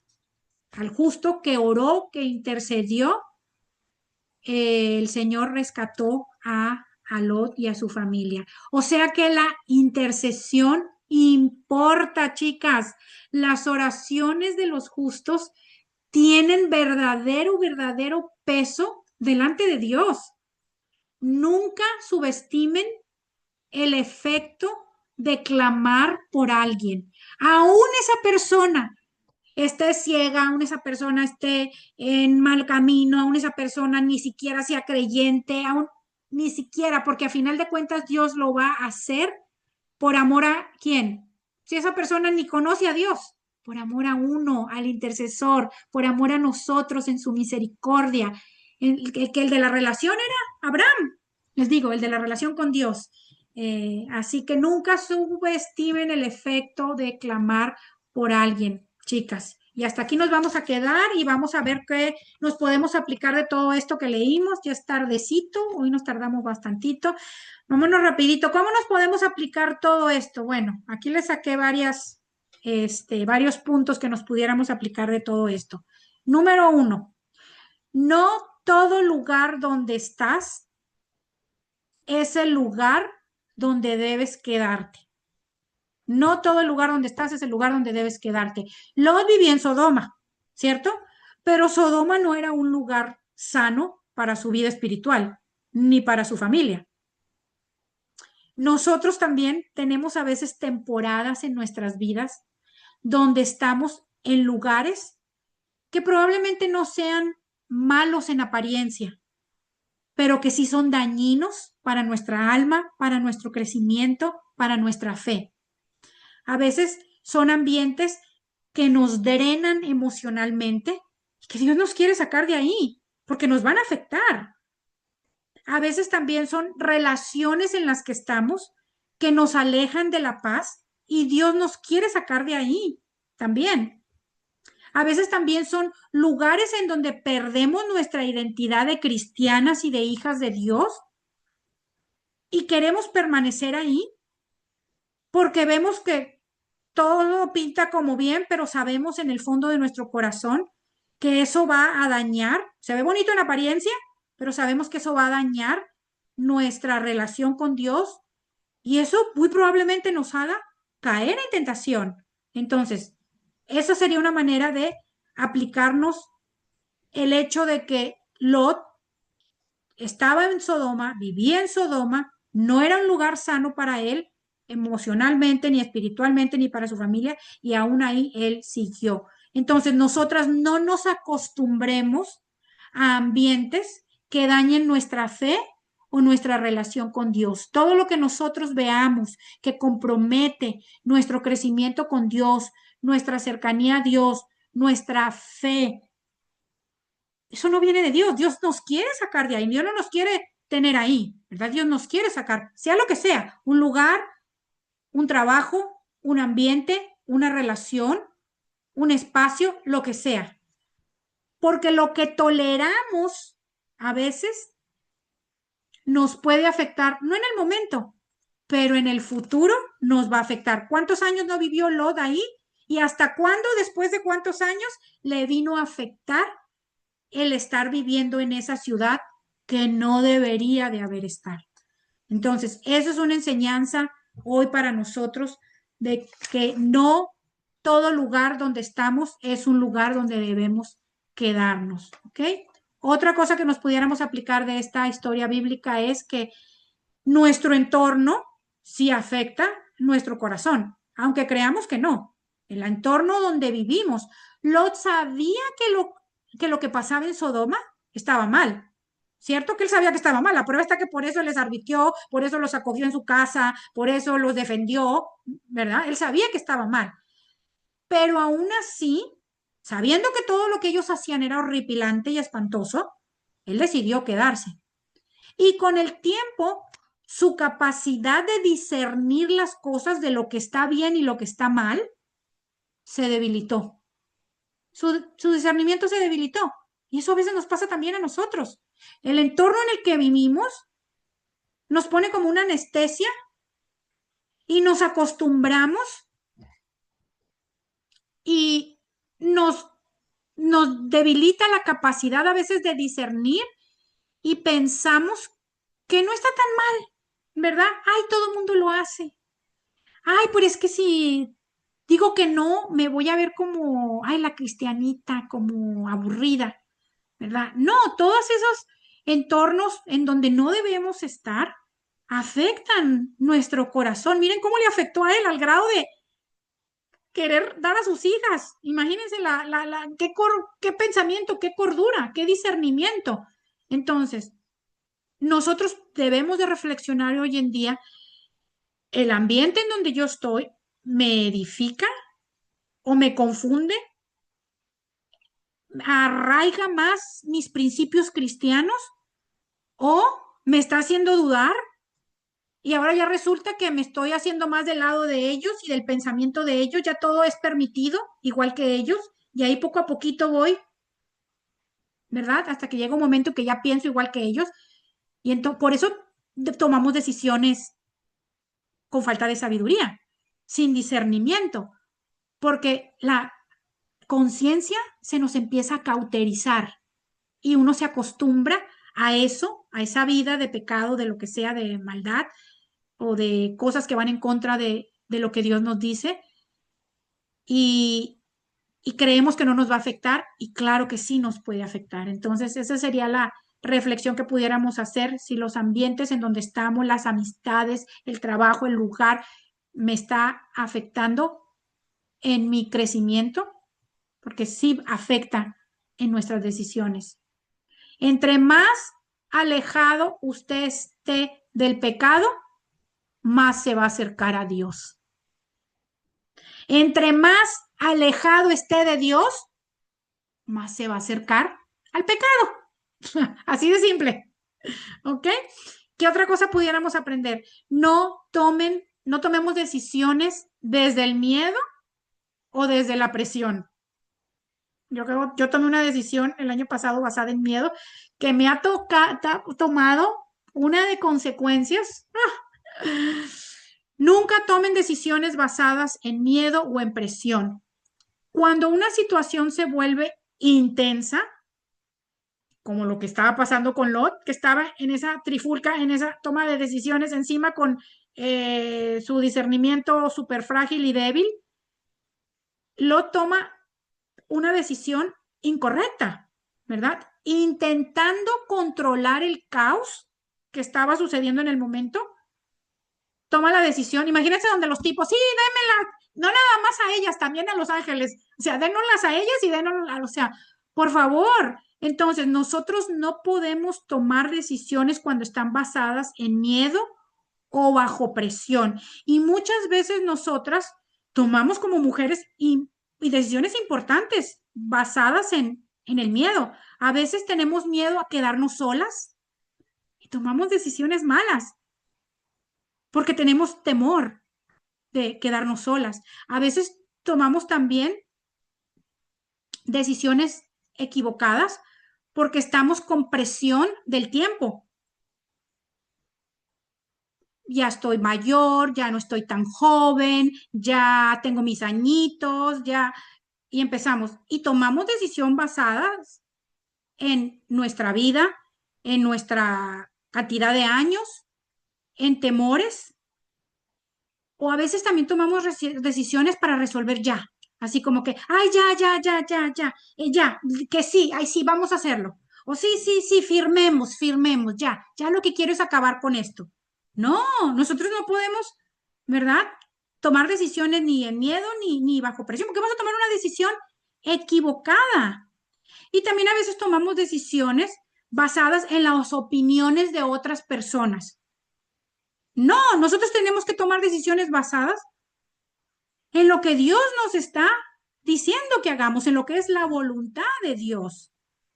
al justo que oró, que intercedió, el Señor rescató a Lot y a su familia. O sea que la intercesión importa, chicas. Las oraciones de los justos tienen verdadero peso delante de Dios. Nunca subestimen el efecto de clamar por alguien. Aún esa persona esté ciega, aún esa persona esté en mal camino, aún esa persona ni siquiera sea creyente, aún ni siquiera, porque a final de cuentas Dios lo va a hacer por amor a quién. Si esa persona ni conoce a Dios, por amor a uno, al intercesor, por amor a nosotros en su misericordia. El de la relación era Abraham, les digo, el de la relación con Dios. Así que nunca subestimen el efecto de clamar por alguien, chicas. Y hasta aquí nos vamos a quedar y vamos a ver qué nos podemos aplicar de todo esto que leímos. Ya es tardecito, hoy nos tardamos bastantito. Vámonos rapidito. ¿Cómo nos podemos aplicar todo esto? Bueno, aquí les saqué varios puntos que nos pudiéramos aplicar de todo esto. Número 1, no todo lugar donde estás es el lugar donde debes quedarte. No todo el lugar donde estás es el lugar donde debes quedarte. Lot vivía en Sodoma, ¿cierto? Pero Sodoma no era un lugar sano para su vida espiritual, ni para su familia. Nosotros también tenemos a veces temporadas en nuestras vidas donde estamos en lugares que probablemente no sean malos en apariencia, pero que sí son dañinos para nuestra alma, para nuestro crecimiento, para nuestra fe. A veces son ambientes que nos drenan emocionalmente y que Dios nos quiere sacar de ahí, porque nos van a afectar. A veces también son relaciones en las que estamos que nos alejan de la paz y Dios nos quiere sacar de ahí también. A veces también son lugares en donde perdemos nuestra identidad de cristianas y de hijas de Dios y queremos permanecer ahí porque vemos que todo pinta como bien, pero sabemos en el fondo de nuestro corazón que eso va a dañar. Se ve bonito en apariencia, pero sabemos que eso va a dañar nuestra relación con Dios y eso muy probablemente nos haga caer en tentación. Entonces, esa sería una manera de aplicarnos el hecho de que Lot estaba en Sodoma, vivía en Sodoma, no era un lugar sano para él emocionalmente, ni espiritualmente, ni para su familia, y aún ahí él siguió. Entonces, nosotras no nos acostumbremos a ambientes que dañen nuestra fe o nuestra relación con Dios. Todo lo que nosotros veamos que compromete nuestro crecimiento con Dios, nuestra cercanía a Dios, nuestra fe, eso no viene de Dios. Dios nos quiere sacar de ahí. Dios no nos quiere tener ahí, ¿verdad? Dios nos quiere sacar, sea lo que sea, un lugar, un trabajo, un ambiente, una relación, un espacio, lo que sea. Porque lo que toleramos a veces nos puede afectar, no en el momento, pero en el futuro nos va a afectar. ¿Cuántos años no vivió Lot ahí? ¿Y hasta cuándo, después de cuántos años, le vino a afectar el estar viviendo en esa ciudad que no debería de haber estado? Entonces, eso es una enseñanza hoy para nosotros de que no todo lugar donde estamos es un lugar donde debemos quedarnos, ¿ok? Otra cosa que nos pudiéramos aplicar de esta historia bíblica es que nuestro entorno sí afecta nuestro corazón, aunque creamos que no. El entorno donde vivimos. Lot sabía que lo que pasaba en Sodoma estaba mal. ¿Cierto? Que él sabía que estaba mal. La prueba está que por eso les advirtió, por eso los acogió en su casa, por eso los defendió, ¿verdad? Él sabía que estaba mal. Pero aún así, sabiendo que todo lo que ellos hacían era horripilante y espantoso, él decidió quedarse. Y con el tiempo, su capacidad de discernir las cosas de lo que está bien y lo que está mal se debilitó. Su discernimiento se debilitó. Y eso a veces nos pasa también a nosotros. El entorno en el que vivimos nos pone como una anestesia y nos acostumbramos y nos, nos debilita la capacidad a veces de discernir y pensamos que no está tan mal, ¿verdad? Ay, todo el mundo lo hace. Ay, pero es que si digo que no, me voy a ver como, ay, la cristianita, como aburrida, ¿verdad? No, todos esos entornos en donde no debemos estar afectan nuestro corazón. Miren cómo le afectó a él al grado de querer dar a sus hijas. Imagínense qué pensamiento, qué cordura, qué discernimiento. Entonces, nosotros debemos de reflexionar hoy en día, el ambiente en donde yo estoy me edifica o me confunde, arraiga más mis principios cristianos o me está haciendo dudar y ahora ya resulta que me estoy haciendo más del lado de ellos y del pensamiento de ellos, ya todo es permitido, igual que ellos, y ahí poco a poquito voy, ¿verdad? Hasta que llega un momento que ya pienso igual que ellos y entonces por eso tomamos decisiones con falta de sabiduría, sin discernimiento, porque la conciencia se nos empieza a cauterizar y uno se acostumbra a eso, a esa vida de pecado, de lo que sea, de maldad o de cosas que van en contra de lo que Dios nos dice y, y creemos que no nos va a afectar y claro que sí nos puede afectar. Entonces, esa sería la reflexión que pudiéramos hacer si los ambientes en donde estamos, las amistades, el trabajo, el lugar, me está afectando en mi crecimiento, porque sí afecta en nuestras decisiones. Entre más alejado usted esté del pecado, más se va a acercar a Dios. Entre más alejado esté de Dios, más se va a acercar al pecado. Así de simple. ¿Ok? ¿Qué otra cosa pudiéramos aprender? No tomemos decisiones desde el miedo o desde la presión. Yo tomé una decisión el año pasado basada en miedo que me ha tomado una de consecuencias. Nunca tomen decisiones basadas en miedo o en presión. Cuando una situación se vuelve intensa, como lo que estaba pasando con Lot, que estaba en esa trifulca, en esa toma de decisiones encima con su discernimiento súper frágil y débil, Lot toma una decisión incorrecta, ¿verdad? Intentando controlar el caos que estaba sucediendo en el momento, toma la decisión. Imagínense donde los tipos, sí, démela, no nada más a ellas, también a los ángeles. O sea, dénoslas a ellas y dénoslas, o sea, por favor, Entonces, nosotros no podemos tomar decisiones cuando están basadas en miedo o bajo presión. Y muchas veces nosotras tomamos como mujeres y decisiones importantes basadas en el miedo. A veces tenemos miedo a quedarnos solas y tomamos decisiones malas porque tenemos temor de quedarnos solas. A veces tomamos también decisiones equivocadas porque estamos con presión del tiempo. Ya estoy mayor, ya no estoy tan joven, ya tengo mis añitos, ya, y empezamos. Y tomamos decisión basadas en nuestra vida, en nuestra cantidad de años, en temores, o a veces también tomamos decisiones para resolver ya. Así como que, ay, ya, que sí, ay, sí, vamos a hacerlo. O sí, sí, sí, firmemos, ya lo que quiero es acabar con esto. No, nosotros no podemos, ¿verdad? Tomar decisiones ni en miedo ni bajo presión, porque vamos a tomar una decisión equivocada. Y también a veces tomamos decisiones basadas en las opiniones de otras personas. No, nosotros tenemos que tomar decisiones basadas en lo que Dios nos está diciendo que hagamos, en lo que es la voluntad de Dios,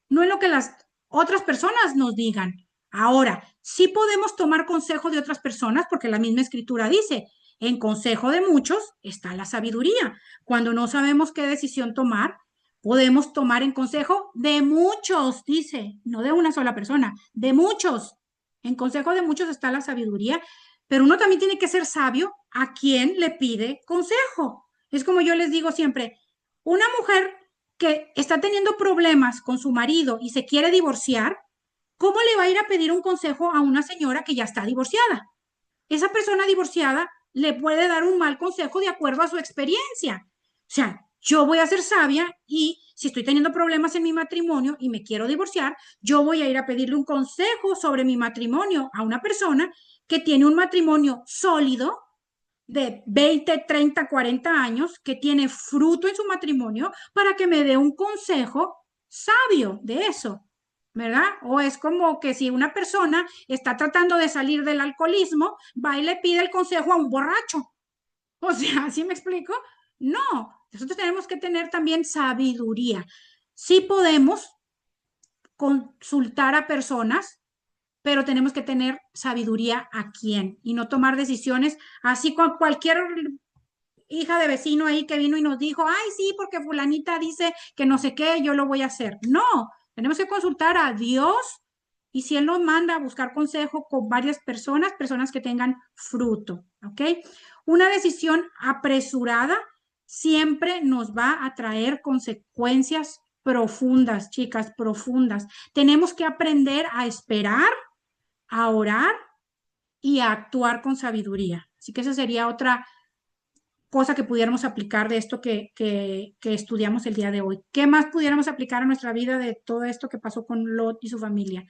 no en lo que las otras personas nos digan. Ahora, sí podemos tomar consejo de otras personas porque la misma escritura dice, en consejo de muchos está la sabiduría. Cuando no sabemos qué decisión tomar, podemos tomar en consejo de muchos, dice, no de una sola persona, de muchos. En consejo de muchos está la sabiduría, pero uno también tiene que ser sabio a quien le pide consejo. Es como yo les digo siempre, una mujer que está teniendo problemas con su marido y se quiere divorciar, ¿cómo le va a ir a pedir un consejo a una señora que ya está divorciada? Esa persona divorciada le puede dar un mal consejo de acuerdo a su experiencia. O sea, yo voy a ser sabia y si estoy teniendo problemas en mi matrimonio y me quiero divorciar, yo voy a ir a pedirle un consejo sobre mi matrimonio a una persona que tiene un matrimonio sólido de 20, 30, 40 años, que tiene fruto en su matrimonio, para que me dé un consejo sabio de eso, ¿verdad? O es como que si una persona está tratando de salir del alcoholismo, va y le pide el consejo a un borracho. O sea, ¿sí me explico? No, nosotros tenemos que tener también sabiduría. Sí podemos consultar a personas, pero tenemos que tener sabiduría a quién y no tomar decisiones así con cualquier hija de vecino ahí que vino y nos dijo, ay, sí, porque fulanita dice que no sé qué, yo lo voy a hacer. No, tenemos que consultar a Dios y si Él nos manda a buscar consejo con varias personas, personas que tengan fruto, ¿ok? Una decisión apresurada siempre nos va a traer consecuencias profundas, chicas, profundas. Tenemos que aprender a esperar, a orar y a actuar con sabiduría. Así que esa sería otra cosa que pudiéramos aplicar de esto que estudiamos el día de hoy. ¿Qué más pudiéramos aplicar a nuestra vida de todo esto que pasó con Lot y su familia?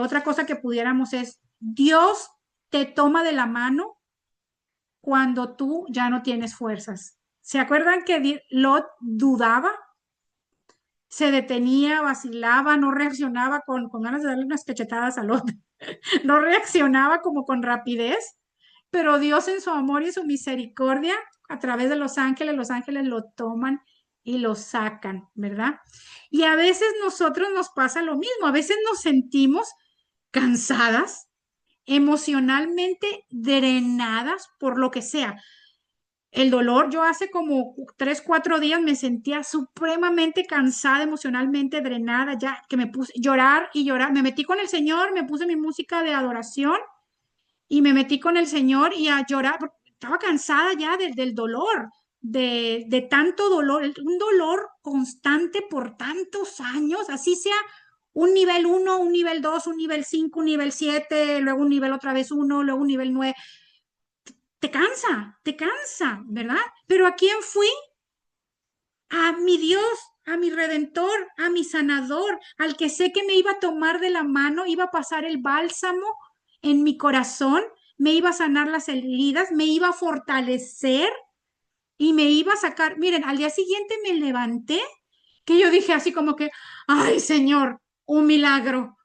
Otra cosa que pudiéramos es, Dios te toma de la mano cuando tú ya no tienes fuerzas. ¿Se acuerdan que Lot dudaba? Se detenía, vacilaba, no reaccionaba con ganas de darle unas cachetadas a Lot. No reaccionaba como con rapidez, pero Dios en su amor y su misericordia, a través de los ángeles lo toman y lo sacan, ¿verdad? Y a veces nosotros nos pasa lo mismo, a veces nos sentimos cansadas, emocionalmente drenadas por lo que sea. El dolor, yo hace como 3, 4 días me sentía supremamente cansada, emocionalmente drenada, ya que me puse a llorar y llorar. Me metí con el Señor, me puse mi música de adoración y me metí con el Señor y a llorar, porque estaba cansada ya del dolor, de tanto dolor, un dolor constante por tantos años, así sea un nivel 1, un nivel 2, un nivel 5, un nivel 7, luego un nivel otra vez 1, luego un nivel 9. Te cansa, ¿verdad? Pero ¿a quién fui? A mi Dios, a mi Redentor, a mi sanador, al que sé que me iba a tomar de la mano, iba a pasar el bálsamo en mi corazón, me iba a sanar las heridas, me iba a fortalecer y me iba a sacar. Miren, al día siguiente me levanté que yo dije así como que, ay, Señor, un milagro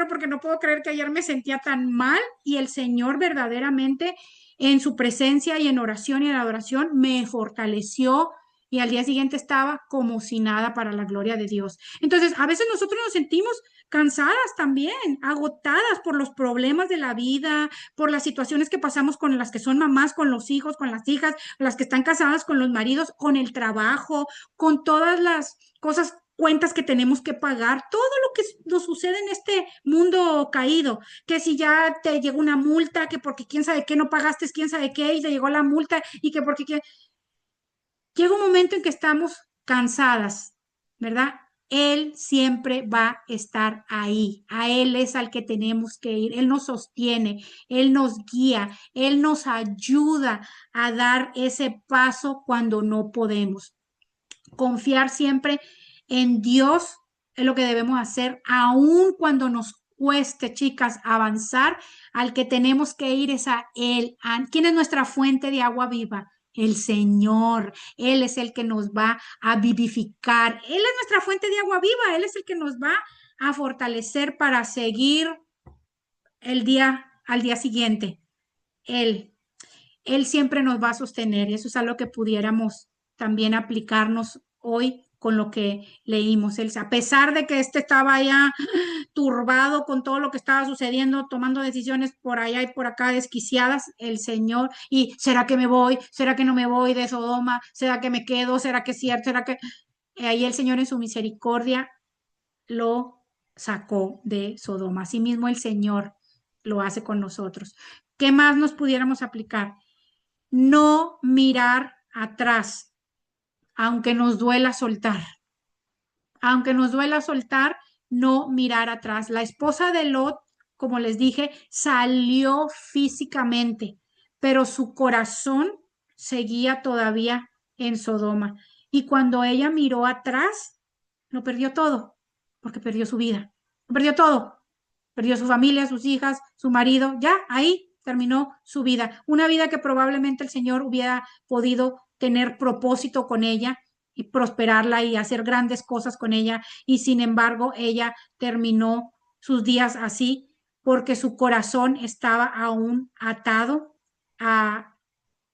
porque no puedo creer que ayer me sentía tan mal y el Señor verdaderamente en su presencia y en oración y en adoración me fortaleció y al día siguiente estaba como si nada para la gloria de Dios. Entonces, a veces nosotros nos sentimos cansadas también, agotadas por los problemas de la vida, por las situaciones que pasamos con las que son mamás, con los hijos, con las hijas, las que están casadas con los maridos, con el trabajo, con todas las cosas, cuentas que tenemos que pagar, todo lo que nos sucede en este mundo caído, que si ya te llegó una multa, que porque quién sabe qué no pagaste, quién sabe qué, y te llegó la multa, y que porque llega un momento en que estamos cansadas, ¿verdad? Él siempre va a estar ahí. A Él es al que tenemos que ir. Él nos sostiene, Él nos guía, Él nos ayuda a dar ese paso cuando no podemos. Confiar siempre en Dios es lo que debemos hacer, aun cuando nos cueste, chicas, avanzar. Al que tenemos que ir es a Él. ¿Quién es nuestra fuente de agua viva? El Señor. Él es el que nos va a vivificar. Él es nuestra fuente de agua viva. Él es el que nos va a fortalecer para seguir al día siguiente. Él. Él siempre nos va a sostener y eso es algo que pudiéramos también aplicarnos hoy con lo que leímos. Él, a pesar de que este estaba ya turbado con todo lo que estaba sucediendo, tomando decisiones por allá y por acá desquiciadas, el Señor, y ¿será que me voy? ¿Será que no me voy de Sodoma? ¿Será que me quedo? ¿Será que es cierto? ¿Será que...? Ahí el Señor en su misericordia lo sacó de Sodoma. Asimismo el Señor lo hace con nosotros. ¿Qué más nos pudiéramos aplicar? No mirar atrás, aunque nos duela soltar. Aunque nos duela soltar, no mirar atrás. La esposa de Lot, como les dije, salió físicamente, pero su corazón seguía todavía en Sodoma. Y cuando ella miró atrás, lo perdió todo, porque perdió su vida. Lo perdió todo. Perdió su familia, sus hijas, su marido. Ya ahí terminó su vida. Una vida que probablemente el Señor hubiera podido tener propósito con ella y prosperarla y hacer grandes cosas con ella. Y sin embargo, ella terminó sus días así porque su corazón estaba aún atado a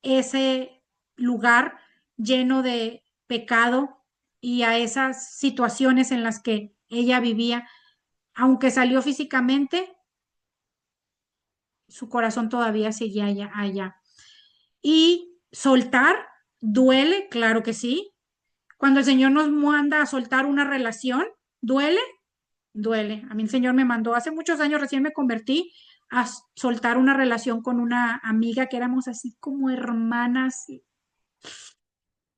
ese lugar lleno de pecado y a esas situaciones en las que ella vivía. Aunque salió físicamente, su corazón todavía seguía allá. Y soltar duele, claro que sí. Cuando el Señor nos manda a soltar una relación, duele, duele. A mí el Señor me mandó hace muchos años, recién me convertí, a soltar una relación con una amiga que éramos así como hermanas,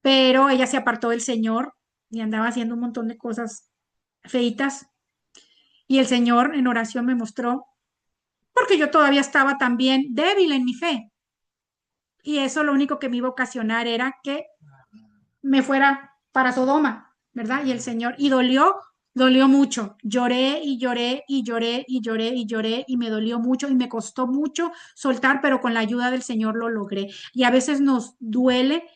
pero ella se apartó del Señor y andaba haciendo un montón de cosas feitas. Y el Señor en oración me mostró, porque yo todavía estaba también débil en mi fe. Y eso lo único que me iba a ocasionar era que me fuera para Sodoma, ¿verdad? Y el Señor, y dolió mucho. Lloré y lloré y lloré y lloré y lloré y me dolió mucho y me costó mucho soltar, pero con la ayuda del Señor lo logré. Y a veces nos duele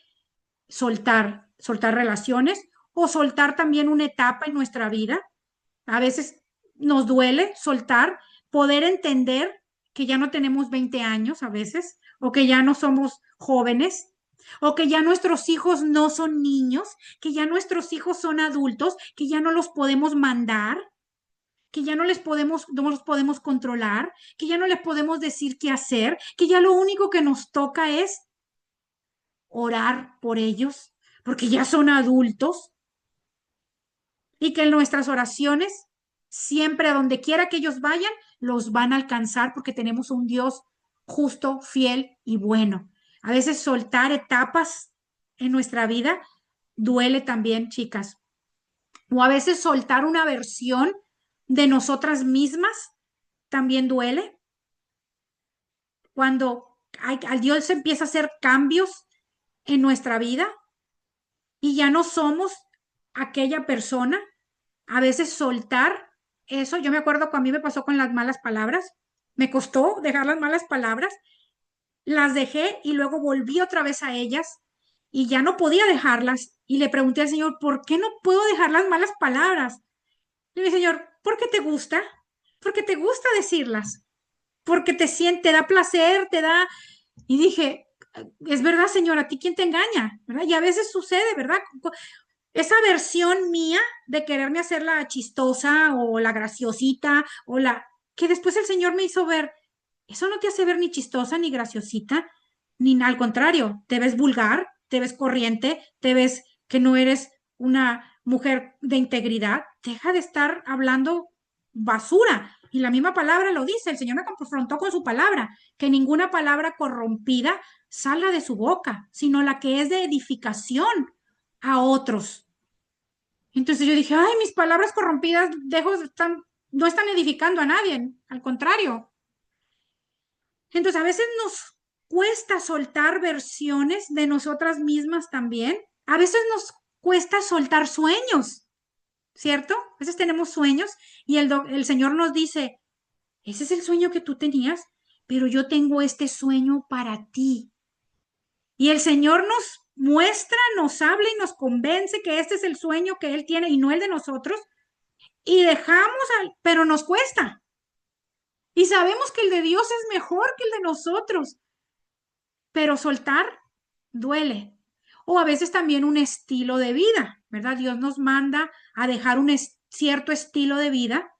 soltar relaciones o soltar también una etapa en nuestra vida. A veces nos duele soltar, poder entender que ya no tenemos 20 años a veces, o que ya no somos jóvenes, o que ya nuestros hijos no son niños, que ya nuestros hijos son adultos, que ya no los podemos mandar, que ya no los podemos controlar, que ya no les podemos decir qué hacer, que ya lo único que nos toca es orar por ellos, porque ya son adultos y que en nuestras oraciones, siempre a donde quiera que ellos vayan, los van a alcanzar porque tenemos un Dios justo, fiel y bueno. A veces soltar etapas en nuestra vida duele también, chicas. O a veces soltar una versión de nosotras mismas también duele. Cuando al Dios empieza a hacer cambios en nuestra vida y ya no somos aquella persona. A veces soltar eso, yo me acuerdo cuando a mí me pasó con las malas palabras, me costó dejar las malas palabras, las dejé y luego volví otra vez a ellas y ya no podía dejarlas. Y le pregunté al Señor, ¿por qué no puedo dejar las malas palabras? Y me dijo, Señor, ¿por qué te gusta? Porque te gusta decirlas, porque te siente, te da placer, te da... Y dije, es verdad, Señor, ¿a ti quién te engaña? ¿Verdad? Y a veces sucede, ¿verdad? Esa versión mía de quererme hacer la chistosa o la graciosita o la... que después el Señor me hizo ver, eso no te hace ver ni chistosa ni graciosita, ni al contrario, te ves vulgar, te ves corriente, te ves que no eres una mujer de integridad. Deja de estar hablando basura. Y la misma palabra lo dice, el Señor me confrontó con su palabra, que ninguna palabra corrompida salga de su boca, sino la que es de edificación a otros. Entonces yo dije, ay, mis palabras corrompidas no están edificando a nadie, al contrario. Entonces a veces nos cuesta soltar versiones de nosotras mismas también. A veces nos cuesta soltar sueños, ¿cierto? A veces tenemos sueños y el Señor nos dice, ese es el sueño que tú tenías, pero yo tengo este sueño para ti. Y el Señor nos muestra, nos habla y nos convence que este es el sueño que Él tiene y no el de nosotros. Y pero nos cuesta. Y sabemos que el de Dios es mejor que el de nosotros, pero soltar duele. O a veces también un estilo de vida, ¿verdad? Dios nos manda a dejar cierto estilo de vida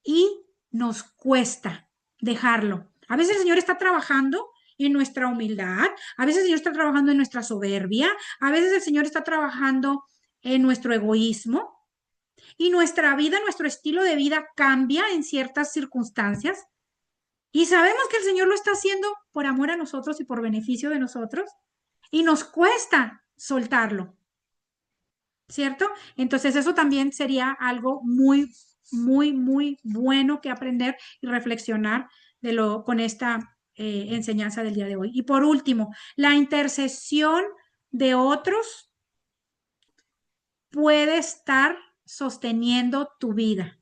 y nos cuesta dejarlo. A veces el Señor está trabajando en nuestra humildad, a veces el Señor está trabajando en nuestra soberbia, a veces el Señor está trabajando en nuestro egoísmo y nuestra vida, nuestro estilo de vida cambia en ciertas circunstancias y sabemos que el Señor lo está haciendo por amor a nosotros y por beneficio de nosotros y nos cuesta soltarlo, ¿cierto? Entonces eso también sería algo muy, muy, muy bueno que aprender y reflexionar con esta enseñanza del día de hoy. Y por último, la intercesión de otros puede estar sosteniendo tu vida.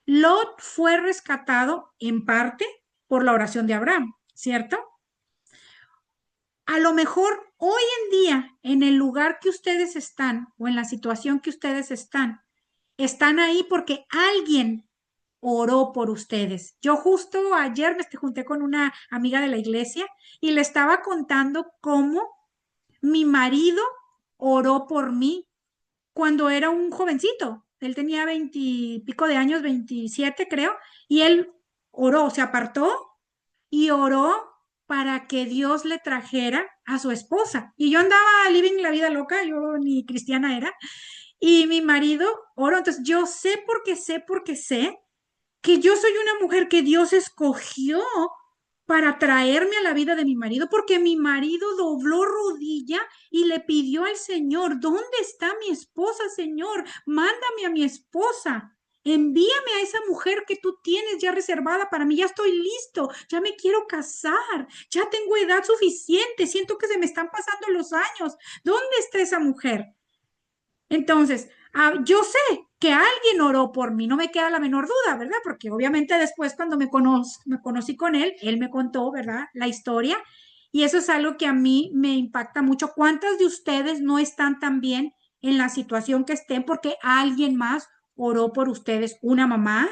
Lot fue rescatado en parte por la oración de Abraham, ¿cierto? A lo mejor hoy en día, en el lugar que ustedes están o en la situación que ustedes están ahí porque alguien oró por ustedes. Yo justo ayer me junté con una amiga de la iglesia y le estaba contando cómo mi marido oró por mí cuando era un jovencito. Él tenía 20 y pico de años, 27 creo, y él oró, se apartó y oró para que Dios le trajera a su esposa. Y yo andaba living la vida loca, yo ni cristiana era, y mi marido oró. Entonces yo sé porque sé que yo soy una mujer que Dios escogió para traerme a la vida de mi marido, porque mi marido dobló rodilla y le pidió al Señor, ¿dónde está mi esposa, Señor? Mándame a mi esposa. Envíame a esa mujer que tú tienes ya reservada para mí. Ya estoy listo, ya me quiero casar, ya tengo edad suficiente, siento que se me están pasando los años. ¿Dónde está esa mujer? Entonces, yo sé que alguien oró por mí, no me queda la menor duda, ¿verdad? Porque obviamente después cuando me conocí con él me contó, ¿verdad? La historia y eso es algo que a mí me impacta mucho. ¿Cuántas de ustedes no están tan bien en la situación que estén porque alguien más oró por ustedes? Una mamá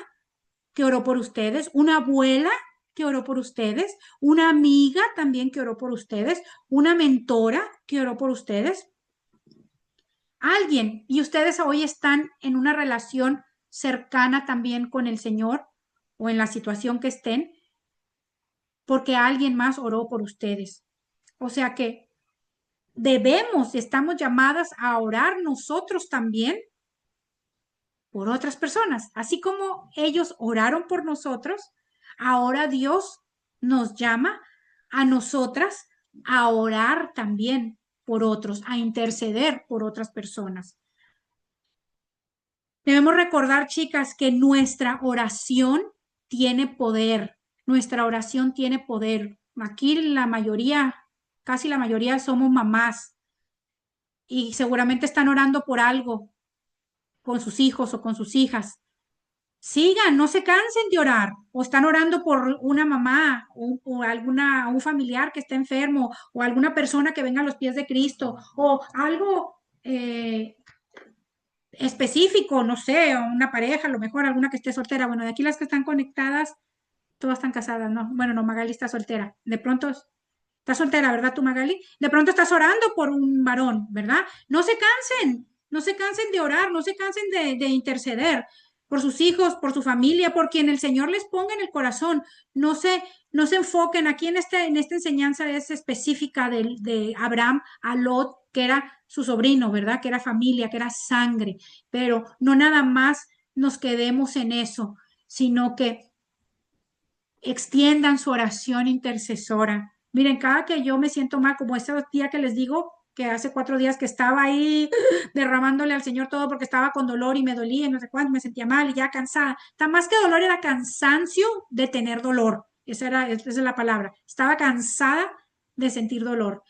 que oró por ustedes, una abuela que oró por ustedes, una amiga también que oró por ustedes, una mentora que oró por ustedes, alguien, y ustedes hoy están en una relación cercana también con el Señor o en la situación que estén, porque alguien más oró por ustedes. O sea que estamos llamadas a orar nosotros también por otras personas, así como ellos oraron por nosotros, ahora Dios nos llama a nosotras a orar también por otros, a interceder por otras personas. Debemos recordar, chicas, que nuestra oración tiene poder. Nuestra oración tiene poder. Aquí la mayoría, casi la mayoría somos mamás y seguramente están orando por algo con sus hijos o con sus hijas. Sigan, no se cansen de orar. O están orando por una mamá o alguna, un familiar que está enfermo o alguna persona que venga a los pies de Cristo o algo específico, no sé, o una pareja, a lo mejor alguna que esté soltera. Bueno, de aquí las que están conectadas, todas están casadas, ¿no? Bueno, no, Magali está soltera. De pronto estás soltera, ¿verdad tú, Magali? De pronto estás orando por un varón, ¿verdad? No se cansen, no se cansen de orar, no se cansen de interceder por sus hijos, por su familia, por quien el Señor les ponga en el corazón. No se enfoquen. Aquí en esta enseñanza es específica de Abraham a Lot, que era su sobrino, ¿verdad? Que era familia, que era sangre. Pero no nada más nos quedemos en eso, sino que extiendan su oración intercesora. Miren, cada que yo me siento mal, como esta tía que les digo, que hace 4 días que estaba ahí derramándole al Señor todo porque estaba con dolor y me dolía y no sé cuánto, me sentía mal y ya cansada. Tan más que dolor era cansancio de tener dolor. Esa es la palabra. Estaba cansada de sentir dolor.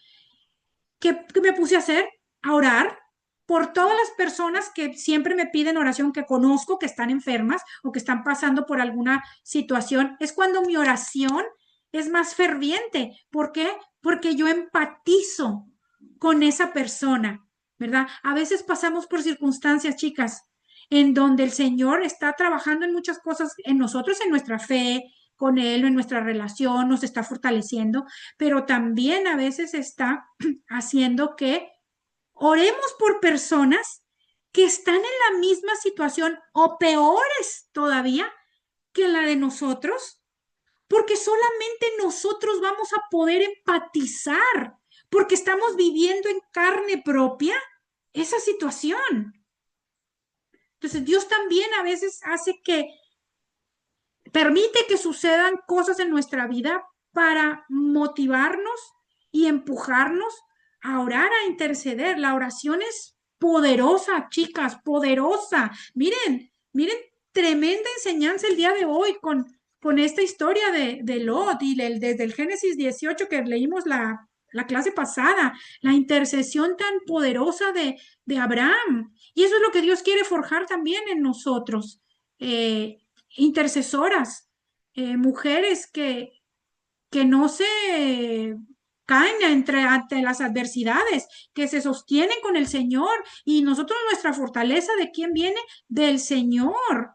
¿Qué me puse a hacer? A orar por todas las personas que siempre me piden oración, que conozco, que están enfermas o que están pasando por alguna situación. Es cuando mi oración es más ferviente. ¿Por qué? Porque yo empatizo con esa persona, ¿verdad? A veces pasamos por circunstancias, chicas, en donde el Señor está trabajando en muchas cosas en nosotros, en nuestra fe, con Él, en nuestra relación, nos está fortaleciendo, pero también a veces está haciendo que oremos por personas que están en la misma situación o peores todavía que la de nosotros, porque solamente nosotros vamos a poder empatizar, porque estamos viviendo en carne propia esa situación. Entonces Dios también a veces hace que permite que sucedan cosas en nuestra vida para motivarnos y empujarnos a orar, a interceder. La oración es poderosa, chicas, poderosa. Miren, tremenda enseñanza el día de hoy con esta historia de Lot y desde el Génesis 18 que leímos la clase pasada, la intercesión tan poderosa de Abraham. Y eso es lo que Dios quiere forjar también en nosotros. Intercesoras, mujeres que no se caen ante las adversidades, que se sostienen con el Señor. Y nosotros nuestra fortaleza, ¿de quién viene? Del Señor.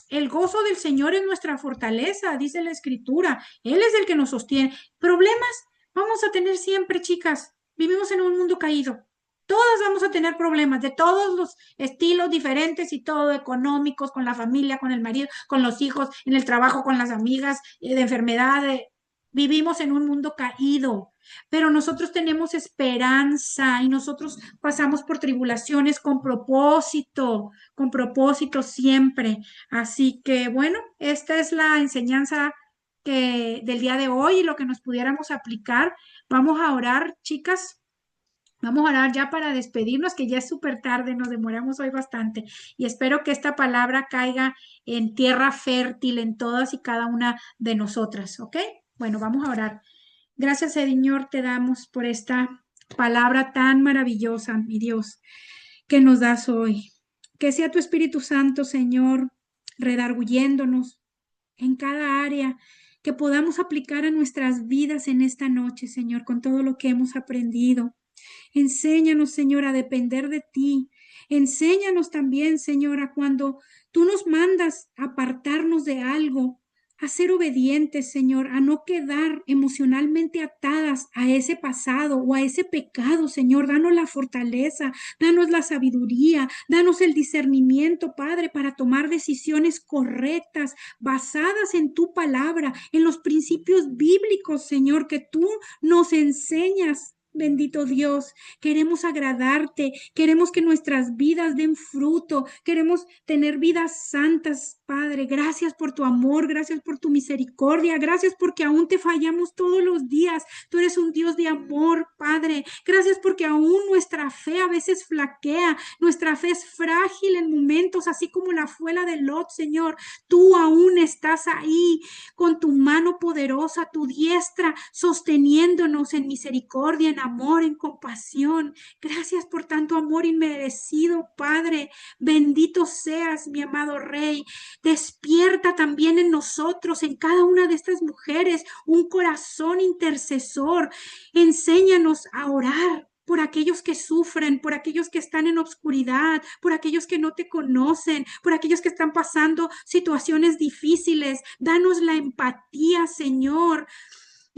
El gozo del Señor es nuestra fortaleza, dice la Escritura. Él es el que nos sostiene. Problemas vamos a tener siempre, chicas. Vivimos en un mundo caído. Todas vamos a tener problemas de todos los estilos diferentes y todo, económicos, con la familia, con el marido, con los hijos, en el trabajo, con las amigas, de enfermedad. Vivimos en un mundo caído, pero nosotros tenemos esperanza y nosotros pasamos por tribulaciones con propósito siempre. Así que bueno, esta es la enseñanza del día de hoy y lo que nos pudiéramos aplicar. Vamos a orar, chicas. Vamos a orar ya para despedirnos, que ya es súper tarde, nos demoramos hoy bastante. Y espero que esta palabra caiga en tierra fértil en todas y cada una de nosotras, ¿ok? Bueno, vamos a orar. Gracias, Señor, te damos por esta palabra tan maravillosa, mi Dios, que nos das hoy. Que sea tu Espíritu Santo, Señor, redarguyéndonos en cada área que podamos aplicar a nuestras vidas en esta noche, Señor, con todo lo que hemos aprendido. Enséñanos, Señor, a depender de ti. Enséñanos también, Señora, cuando tú nos mandas a apartarnos de algo, a ser obedientes, Señor, a no quedar emocionalmente atadas a ese pasado o a ese pecado, Señor. Danos la fortaleza, danos la sabiduría, danos el discernimiento, Padre, para tomar decisiones correctas, basadas en tu palabra, en los principios bíblicos, Señor, que tú nos enseñas. Bendito Dios, queremos agradarte, queremos que nuestras vidas den fruto, queremos tener vidas santas, Padre. Gracias por tu amor, gracias por tu misericordia, gracias porque aún te fallamos todos los días. Tú eres un Dios de amor, Padre. Padre. Gracias porque aún nuestra fe a veces flaquea, nuestra fe es frágil en momentos, así como la fue la de Lot, Señor. Tú aún estás ahí con tu mano poderosa, tu diestra, sosteniéndonos en misericordia, en amor, en compasión. Gracias por tanto amor inmerecido, Padre. Bendito seas, mi amado Rey. Despierta también en nosotros, en cada una de estas mujeres, un corazón intercesor. Enséñanos a orar por aquellos que sufren, por aquellos que están en obscuridad, por aquellos que no te conocen, por aquellos que están pasando situaciones difíciles. Danos la empatía, Señor,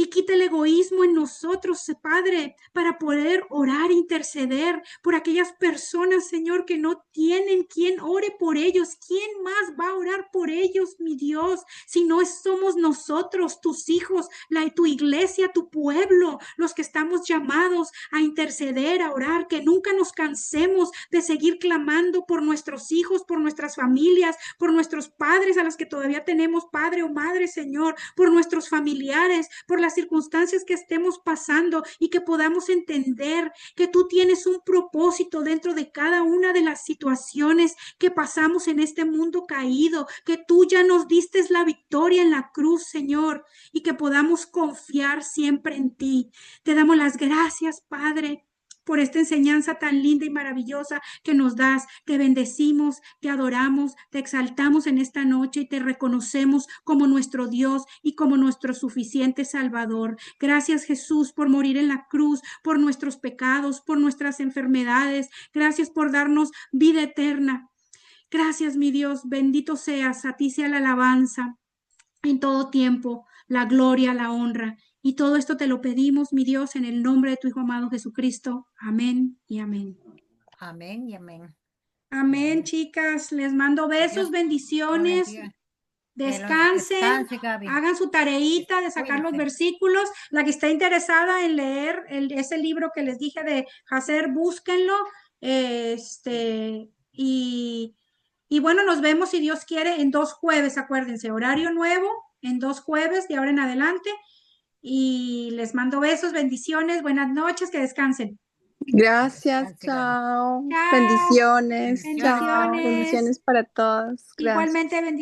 y quita el egoísmo en nosotros, Padre, para poder orar, interceder por aquellas personas, Señor, que no tienen quien ore por ellos. ¿Quién más va a orar por ellos, mi Dios? Si no somos nosotros, tus hijos, tu iglesia, tu pueblo, los que estamos llamados a interceder, a orar, que nunca nos cansemos de seguir clamando por nuestros hijos, por nuestras familias, por nuestros padres a los que todavía tenemos padre o madre, Señor, por nuestros familiares, por las circunstancias que estemos pasando, y que podamos entender que tú tienes un propósito dentro de cada una de las situaciones que pasamos en este mundo caído, que tú ya nos diste la victoria en la cruz, Señor, y que podamos confiar siempre en ti. Te damos las gracias, Padre, por esta enseñanza tan linda y maravillosa que nos das. Te bendecimos, te adoramos, te exaltamos en esta noche y te reconocemos como nuestro Dios y como nuestro suficiente Salvador. Gracias, Jesús, por morir en la cruz, por nuestros pecados, por nuestras enfermedades. Gracias por darnos vida eterna. Gracias, mi Dios, bendito seas, a ti sea la alabanza en todo tiempo, la gloria, la honra. Y todo esto te lo pedimos, mi Dios, en el nombre de tu Hijo amado Jesucristo. Amén y amén. Amén y amén. Amén, chicas. Les mando besos, Dios la bendiciones. bendiga. Que los Descansen, descanse, Gaby. hagan su tareita de sacar los Cuídense. versículos. La que está interesada en leer ese libro que les dije de hacer, búsquenlo. Y, y bueno, nos vemos si Dios quiere en 2 jueves, acuérdense, horario nuevo, en 2 jueves de ahora en adelante. Y les mando besos, bendiciones, buenas noches, que descansen. Gracias, Descanse, Gaby. chao. Chao, Bendiciones, Bendiciones, chao. chao. bendiciones. Bendiciones para todos. Gracias. Igualmente bendiciones.